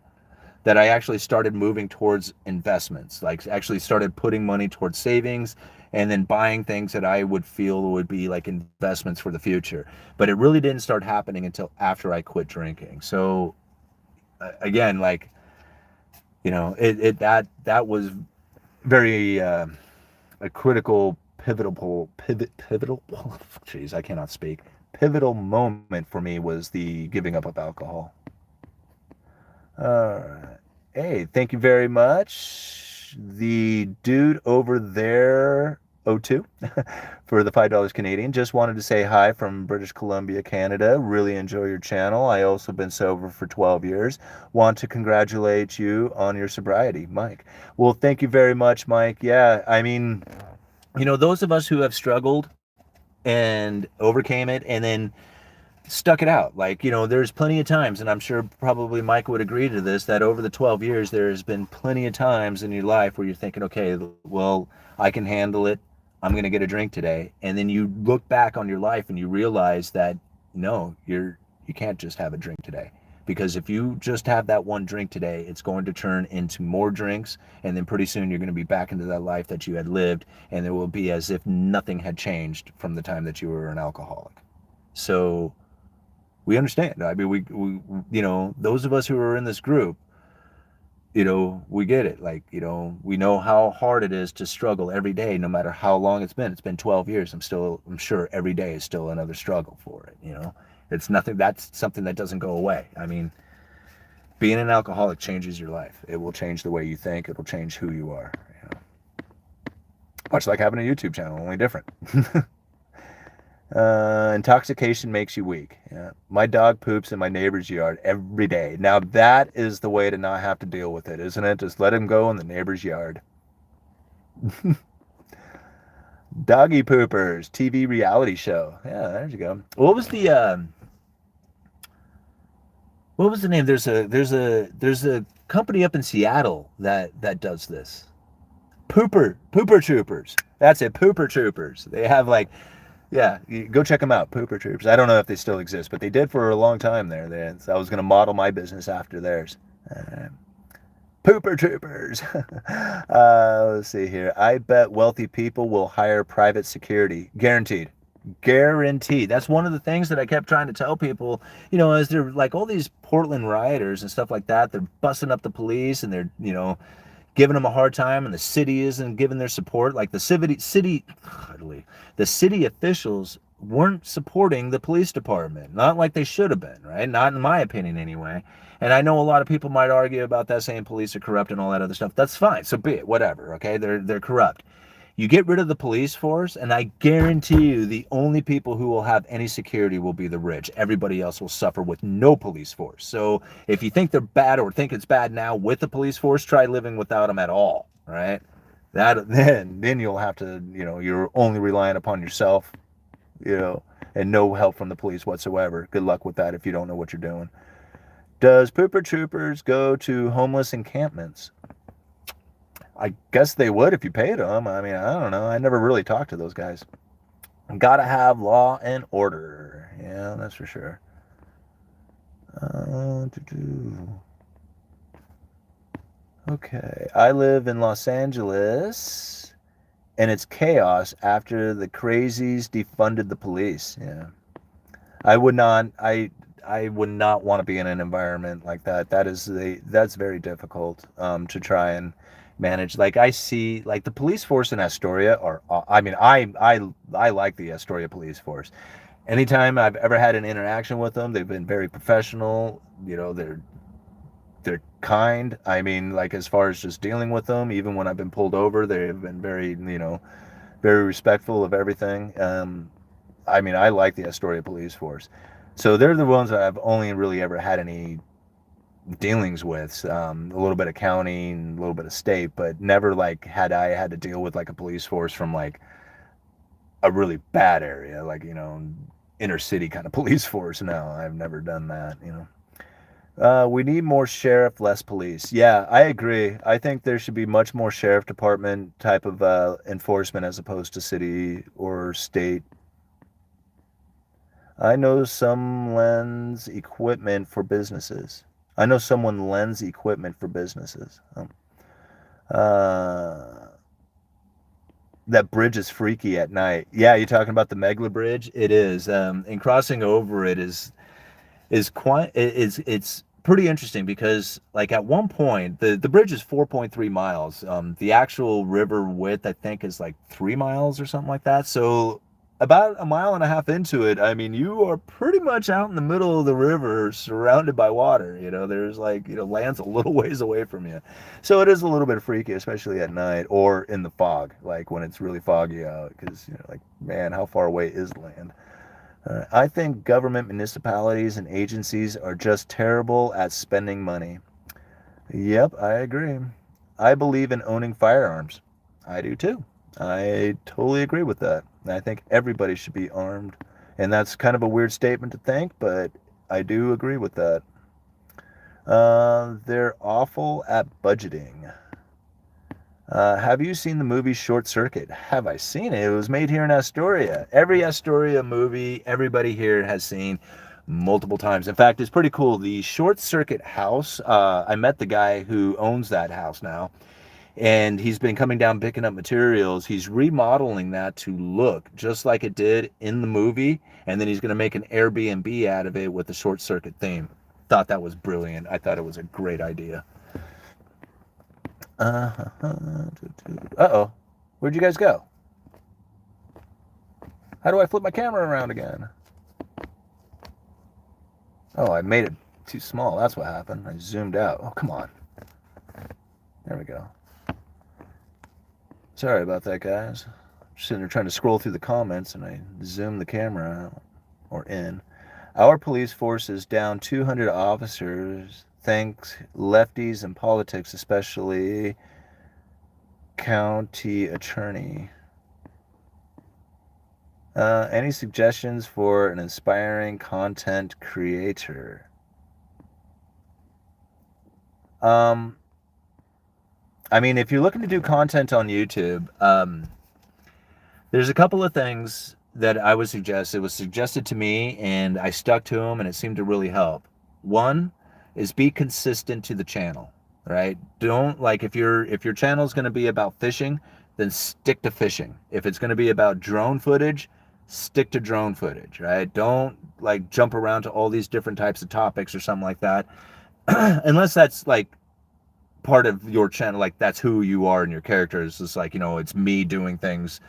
that I actually started moving towards investments, like actually started putting money towards savings and then buying things that I would feel would be like investments for the future. But it really didn't start happening until after I quit drinking. So again, like, that was very a critical pivotal jeez, I cannot speak. Pivotal moment for me was the giving up of alcohol. All right. Hey, thank you very much. The dude over there, O2, for the $5 Canadian. Just wanted to say hi from British Columbia, Canada. Really enjoy your channel. I also been sober for 12 years. Want to congratulate you on your sobriety, Mike. Well, thank you very much, Mike. Yeah, I mean, those of us who have struggled and overcame it and then stuck it out. Like, there's plenty of times, and I'm sure probably Mike would agree to this, that over the 12 years, there's been plenty of times in your life where you're thinking, okay, well, I can handle it. I'm going to get a drink today. And then you look back on your life and you realize that, no, you can't just have a drink today. Because if you just have that one drink today, it's going to turn into more drinks. And then pretty soon you're going to be back into that life that you had lived. And it will be as if nothing had changed from the time that you were an alcoholic. So we understand. I mean, we those of us who are in this group, we get it. Like, we know how hard it is to struggle every day, no matter how long it's been. It's been 12 years. I'm sure every day is still another struggle for it. It's nothing, that's something that doesn't go away. I mean, being an alcoholic changes your life. It will change the way you think. It'll change who you are. Much like having a YouTube channel, only different. Intoxication makes you weak. Yeah. My dog poops in my neighbor's yard every day. Now that is the way to not have to deal with it, isn't it? Just let him go in the neighbor's yard. Doggy Poopers TV reality show. Yeah, there you go. What was the name? There's a company up in Seattle that does this. Pooper Troopers. That's it. Pooper Troopers. They have like, yeah, go check them out. Pooper Troopers. I don't know if they still exist, but they did for a long time there. I was going to model my business after theirs. Pooper Troopers. Let's see here. I bet wealthy people will hire private security. Guaranteed. Guaranteed. That's one of the things that I kept trying to tell people, as they're like all these Portland rioters and stuff like that, they're busting up the police and they're, giving them a hard time, and the city isn't giving their support. Like the city officials weren't supporting the police department, not like they should have been, right? Not in my opinion, anyway. And I know a lot of people might argue about that, saying police are corrupt and all that other stuff. That's fine. So be it. Whatever. Okay, they're corrupt. You get rid of the police force, and I guarantee you the only people who will have any security will be the rich. Everybody else will suffer with no police force. So if you think they're bad or think it's bad now with the police force, try living without them at all, right? Then you'll have to, you're only relying upon yourself, and no help from the police whatsoever. Good luck with that if you don't know what you're doing. Does Pooper Troopers go to homeless encampments? I guess they would if you paid them. I mean, I don't know. I never really talked to those guys. Gotta have law and order. Yeah, that's for sure. Okay. I live in Los Angeles, and it's chaos after the crazies defunded the police. Yeah. I would not. I would not want to be in an environment like that. That's very difficult to try and manage. Like I see, like the police force in Astoria are. I mean, I like the Astoria police force. Anytime I've ever had an interaction with them, they've been very professional. They're kind. I mean, like as far as just dealing with them, even when I've been pulled over, they've been very very respectful of everything. I mean, I like the Astoria police force. So they're the ones that I've only really ever had any dealings with. A little bit of county and a little bit of state, but never like I had to deal with like a police force from like a really bad area, like, inner city kind of police force. No, I've never done that. We need more sheriff, less police. Yeah, I agree. I think there should be much more sheriff department type of enforcement as opposed to city or state. I know some lends equipment for businesses. I know someone lends equipment for businesses. Uh, that bridge is freaky at night. Yeah, you're talking about the Megla Bridge? It is. And crossing over it is quite it's pretty interesting because like at one point the bridge is 4.3 miles. The actual river width I think is like 3 miles or something like that. So about a mile and a half into it, I mean, you are pretty much out in the middle of the river surrounded by water. There's like, land's a little ways away from you. So it is a little bit freaky, especially at night or in the fog, like when it's really foggy out, because, like, man, how far away is land? I think government, municipalities, and agencies are just terrible at spending money. Yep, I agree. I believe in owning firearms. I do too. I totally agree with that. I think everybody should be armed. And that's kind of a weird statement to think, but I do agree with that. They're awful at budgeting. Have you seen the movie Short Circuit? Have I seen it? It was made here in Astoria. Every Astoria movie, everybody here has seen multiple times. In fact, it's pretty cool. The Short Circuit house, I met the guy who owns that house now, and he's been coming down picking up materials. He's remodeling that to look just like it did in the movie, and then he's going to make an Airbnb out of it with the Short Circuit theme. Thought that was brilliant. I thought it was a great idea. Uh-oh. Where'd you guys go? How do I flip my camera around again? Oh, I made it too small. That's what happened. I zoomed out. Oh, come on. There we go. Sorry about that, guys. Just sitting there trying to scroll through the comments, and I zoomed the camera out, or in. Our police force is down 200 officers. Thanks, lefties and politics, especially county attorney. Any suggestions for an inspiring content creator? I mean, if you're looking to do content on YouTube, there's a couple of things that I would suggest. It was suggested to me, and I stuck to them, and it seemed to really help. One is be consistent to the channel, right? Don't, like, if your channel is going to be about fishing, then stick to fishing. If it's going to be about drone footage, stick to drone footage, right? Don't like jump around to all these different types of topics or something like that, unless that's like part of your channel, like that's who you are and your character is just like, it's me doing things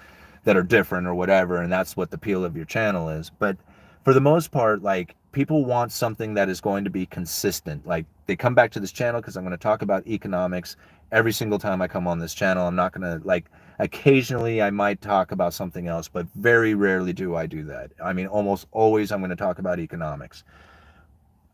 that are different or whatever, and that's what the appeal of your channel is. But for the most part, like, people want something that is going to be consistent. Like, they come back to this channel because I'm going to talk about economics every single time I come on this channel. I'm not going to, like, occasionally I might talk about something else, but very rarely do I do that. I mean, almost always I'm going to talk about economics.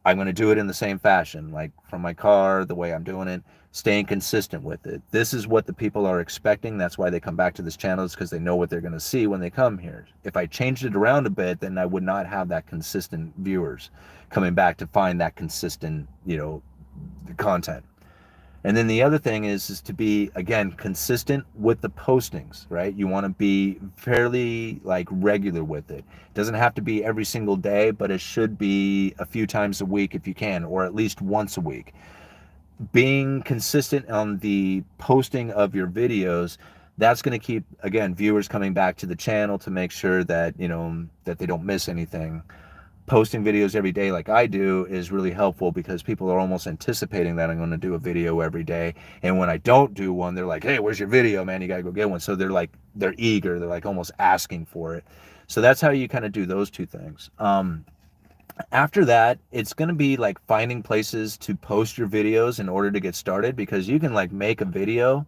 I'm going to do it in the same fashion, like from my car, the way I'm doing it, staying consistent with it. This is what the people are expecting. That's why they come back to this channel, is because they know what they're going to see when they come here. If I changed it around a bit, then I would not have that consistent viewers coming back to find that consistent, content. And then the other thing is to be, again, consistent with the postings, right? You want to be fairly like regular with it. It doesn't have to be every single day, but it should be a few times a week if you can, or at least once a week. Being consistent on the posting of your videos, that's going to keep, again, viewers coming back to the channel to make sure that, that they don't miss anything. Posting videos every day like I do is really helpful because people are almost anticipating that I'm going to do a video every day. And when I don't do one, they're like, hey, where's your video, man? You got to go get one. So they're eager. They're like almost asking for it. So that's how you kind of do those two things. After that, it's going to be like finding places to post your videos in order to get started, because you can like make a video,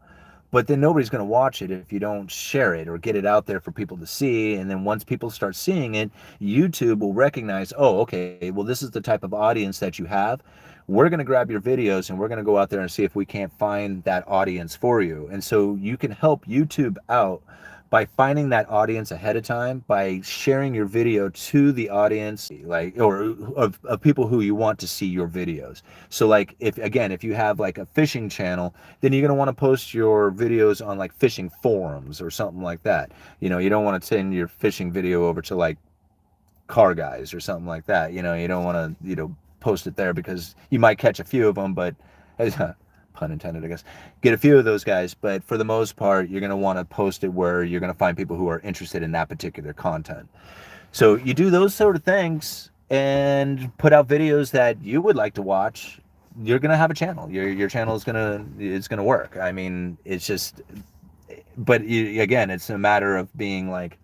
but then nobody's going to watch it if you don't share it or get it out there for people to see. And then once people start seeing it, YouTube will recognize, oh, okay, well, this is the type of audience that you have. We're going to grab your videos and we're going to go out there and see if we can't find that audience for you. And so you can help YouTube out by finding that audience ahead of time, by sharing your video to the audience, like, or of people who you want to see your videos. So like, if you have like a fishing channel, then you're going to want to post your videos on like fishing forums or something like that. You don't want to send your fishing video over to like Car Guys or something like that. You don't want to, post it there because you might catch a few of them, but pun intended, I guess, get a few of those guys. But for the most part, you're going to want to post it where you're going to find people who are interested in that particular content. So you do those sort of things and put out videos that you would like to watch. You're gonna have a channel. Your channel is gonna work. I mean, it's just, but again, it's a matter of being like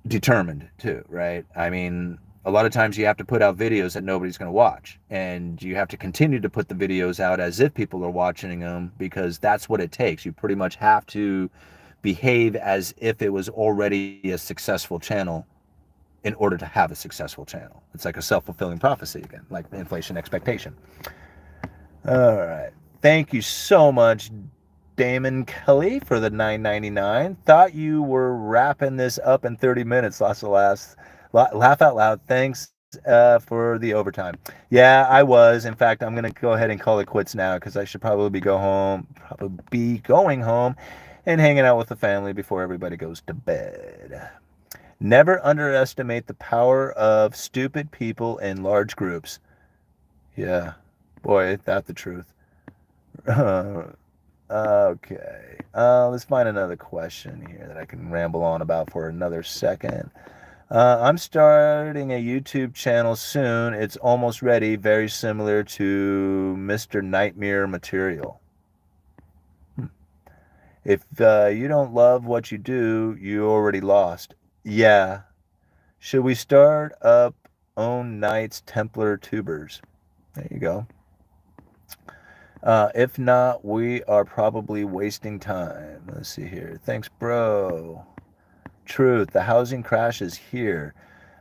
determined too, right? I mean, a lot of times you have to put out videos that nobody's going to watch, and you have to continue to put the videos out as if people are watching them, because that's what it takes. You pretty much have to behave as if it was already a successful channel in order to have a successful channel. It's like a self-fulfilling prophecy again, like inflation expectation. All right. Thank you so much, Damon Kelly, for the $9.99. Thought you were wrapping this up in 30 minutes. Lots of laughs. Laugh out loud. Thanks for the overtime. Yeah, I was. In fact, I'm going to go ahead and call it quits now because I should probably going home and hanging out with the family before everybody goes to bed. Never underestimate the power of stupid people in large groups. Yeah, boy, ain't that the truth. Okay, let's find another question here that I can ramble on about for another second. I'm starting a YouTube channel soon. It's almost ready, very similar to Mr. Nightmare material. If you don't love what you do, you already lost. Yeah. Should we start up own Knights Templar tubers? There you go. If not, we are probably wasting time. Let's see here. Thanks, bro. Truth. The housing crash is here.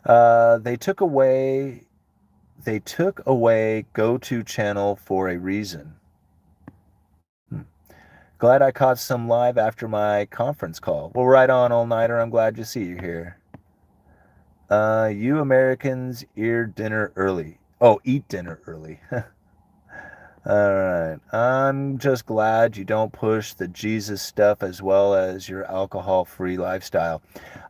They took away go-to channel for a reason. Glad I caught some live after my conference call. Well, right on, all-nighter. I'm glad to see you here. You Americans eat dinner early. Oh, eat dinner early. All right. I'm just glad you don't push the Jesus stuff as well as your alcohol-free lifestyle.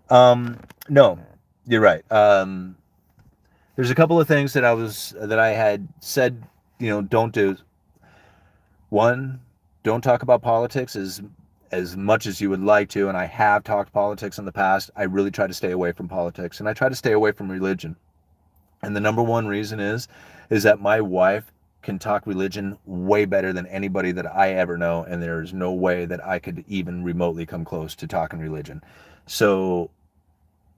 No, you're right. There's a couple of things that I had said, don't do. One, don't talk about politics as much as you would like to, and I have talked politics in the past. I really try to stay away from politics, and I try to stay away from religion. And the number one reason is that my wife can talk religion way better than anybody that I ever know, and there's no way that I could even remotely come close to talking religion. So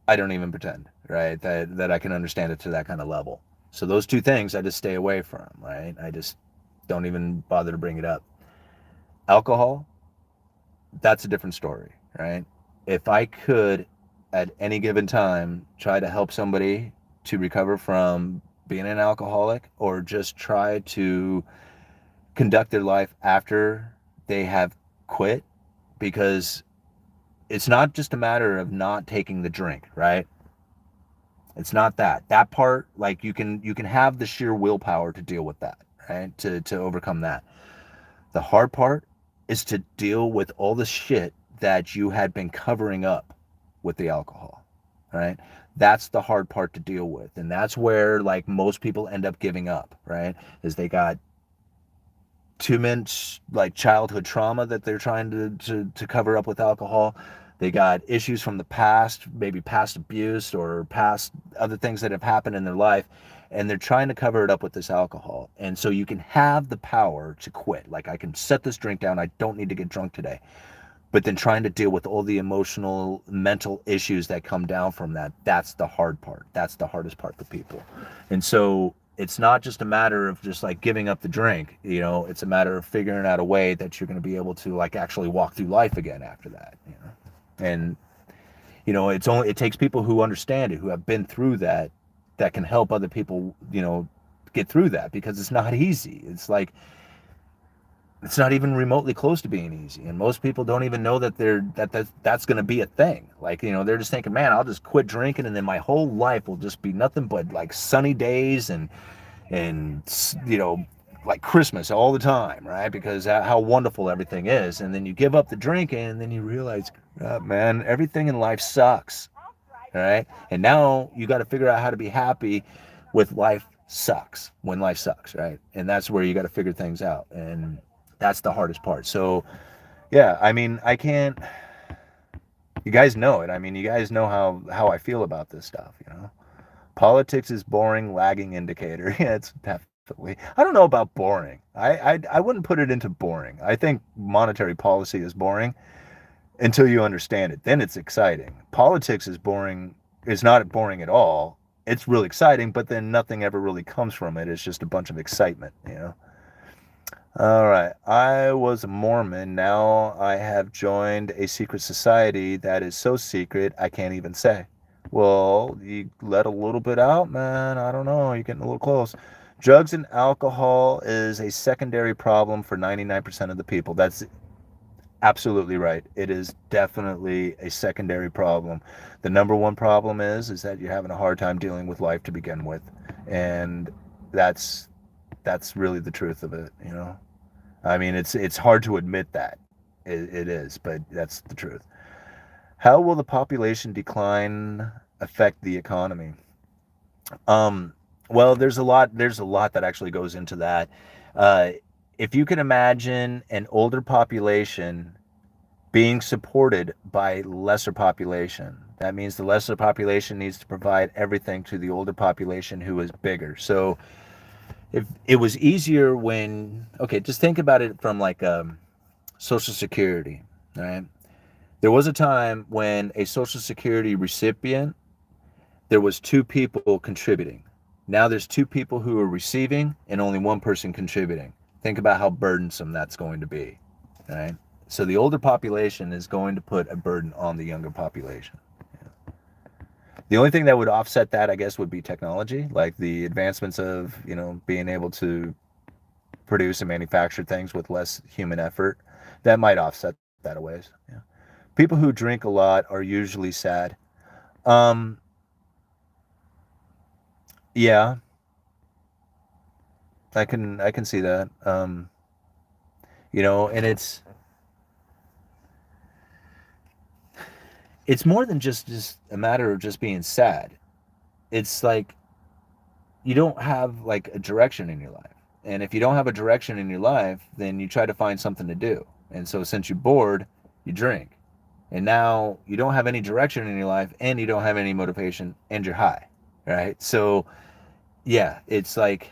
I don't even pretend, right, that I can understand it to that kind of level. So those two things I just stay away from, right? I just don't even bother to bring it up. Alcohol, that's a different story, right? If I could, at any given time, try to help somebody to recover from being an alcoholic, or just try to conduct their life after they have quit, because it's not just a matter of not taking the drink, right? It's not that part. Like, you can have the sheer willpower to deal with that, right? To overcome that. The hard part is to deal with all the shit that you had been covering up with the alcohol, right? That's the hard part to deal with. And that's where, like, most people end up giving up, right? Is they got too much, like, childhood trauma that they're trying to cover up with alcohol. They got issues from the past, maybe past abuse or past other things that have happened in their life, and they're trying to cover it up with this alcohol. And so you can have the power to quit. Like, I can set this drink down. I don't need to get drunk today. But then trying to deal with all the emotional, mental issues that come down from that, that's the hard part. That's the hardest part for people. And so it's not just a matter of just like giving up the drink, it's a matter of figuring out a way that you're going to be able to, like, actually walk through life again after that, And, it takes people who understand it, who have been through that can help other people, get through that, because it's not easy. It's like, it's not even remotely close to being easy. And most people don't even know that that's going to be a thing. Like, they're just thinking, man, I'll just quit drinking and then my whole life will just be nothing but like sunny days and like Christmas all the time, right? Because how wonderful everything is. And then you give up the drinking and then you realize, man, everything in life sucks. All right. And now you got to figure out how to be happy with life sucks, when life sucks, right? And that's where you got to figure things out. And that's the hardest part. So, yeah, I mean, I can't, you guys know it. I mean, you guys know how I feel about this stuff, you know? Politics is boring, lagging indicator. Yeah, it's definitely. I don't know about boring. I wouldn't put it into boring. I think monetary policy is boring until you understand it. Then it's exciting. Politics is boring. It's not boring at all. It's really exciting, but then nothing ever really comes from it. It's just a bunch of excitement, you know. All right. I was a Mormon. Now I have joined a secret society that is so secret I can't even say. Well, you let a little bit out, man. I don't know. You're getting a little close. Drugs and alcohol is a secondary problem for 99% of the people. That's absolutely right. It is definitely a secondary problem. The number one problem is that you're having a hard time dealing with life to begin with. And that's really the truth of it, you know. I mean, it's hard to admit that. It is, but that's the truth. How will the population decline affect the economy? Well, there's a lot that actually goes into that. Uh, if you can imagine an older population being supported by lesser population, that means the lesser population needs to provide everything to the older population who is bigger. So if it was easier when, okay, just think about it from like Social Security, right? There was a time when a Social Security recipient, there was two people contributing. Now there's two people who are receiving and only one person contributing. Think about how burdensome that's going to be, right? So the older population is going to put a burden on the younger population. The only thing that would offset that, I guess, would be technology, like the advancements of, you know, being able to produce and manufacture things with less human effort. That might offset that a ways. Yeah. People who drink a lot are usually sad. Um, yeah, I can see that. You know, and it's more than just a matter of just being sad. It's like you don't have like a direction in your life. And if you don't have a direction in your life, then you try to find something to do. And so since you're bored, you drink. And now you don't have any direction in your life and you don't have any motivation and you're high, right? So yeah, it's like,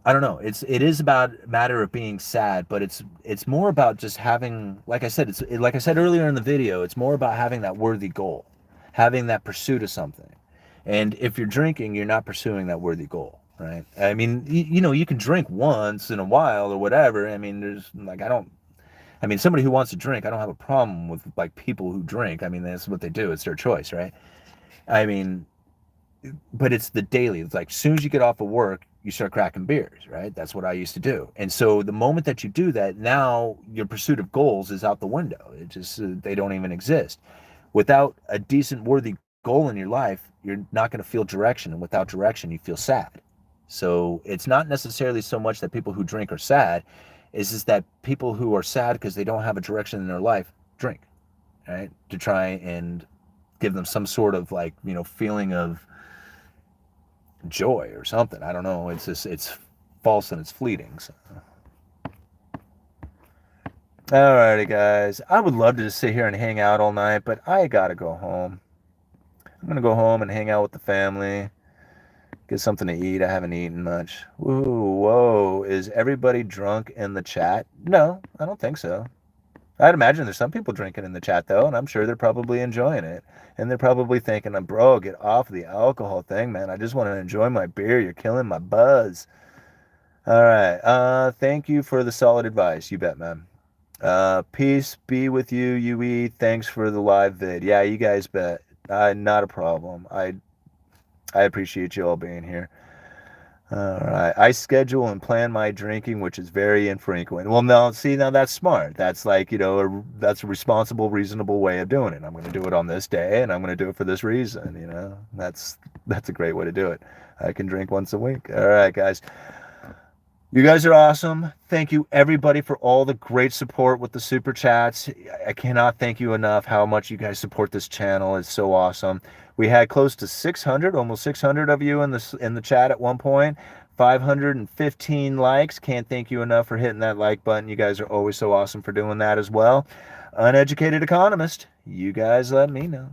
I don't know. It is about a matter of being sad, but it's more about just having, like I said, like I said earlier in the video, it's more about having that worthy goal, having that pursuit of something. And if you're drinking, you're not pursuing that worthy goal, right? I mean, you know, you can drink once in a while or whatever. I mean, there's like I mean, somebody who wants to drink, I don't have a problem with like people who drink. I mean, that's what they do. It's their choice, right? I mean, but it's the daily. It's like as soon as you get off of work, you start cracking beers, right? That's what I used to do. And so the moment that you do that, now your pursuit of goals is out the window. It just they don't even exist. Without a decent, worthy goal in your life, you're not going to feel direction, and without direction, you feel sad. So it's not necessarily so much that people who drink are sad, it's just that people who are sad because they don't have a direction in their life drink, right? To try and give them some sort of like, you know, feeling of joy or something. I don't know. It's just, it's false and it's fleeting. So. Alrighty, guys. I would love to just sit here and hang out all night, but I gotta go home. I'm gonna go home and hang out with the family, get something to eat. I haven't eaten much. Ooh, whoa. Is everybody drunk in the chat? No, I don't think so. I'd imagine there's some people drinking in the chat, though, and I'm sure they're probably enjoying it. And they're probably thinking, bro, get off the alcohol thing, man. I just want to enjoy my beer. You're killing my buzz. All right. Thank you for the solid advice. You bet, man. Peace be with you, UE. Thanks for the live vid. Yeah, you guys bet. Not a problem. I appreciate you all being here. All right. I schedule and plan my drinking, which is very infrequent. Well, no, see, now that's smart. That's like, you know, that's a responsible, reasonable way of doing it. I'm going to do it on this day, and I'm going to do it for this reason. You know, that's a great way to do it. I can drink once a week. All right, guys. You guys are awesome. Thank you, everybody, for all the great support with the super chats. I cannot thank you enough how much you guys support this channel. It's so awesome. We had close to 600, almost 600 of you in the chat at one point. 515 likes. Can't thank you enough for hitting that like button. You guys are always so awesome for doing that as well. Uneducated Economist, you guys let me know.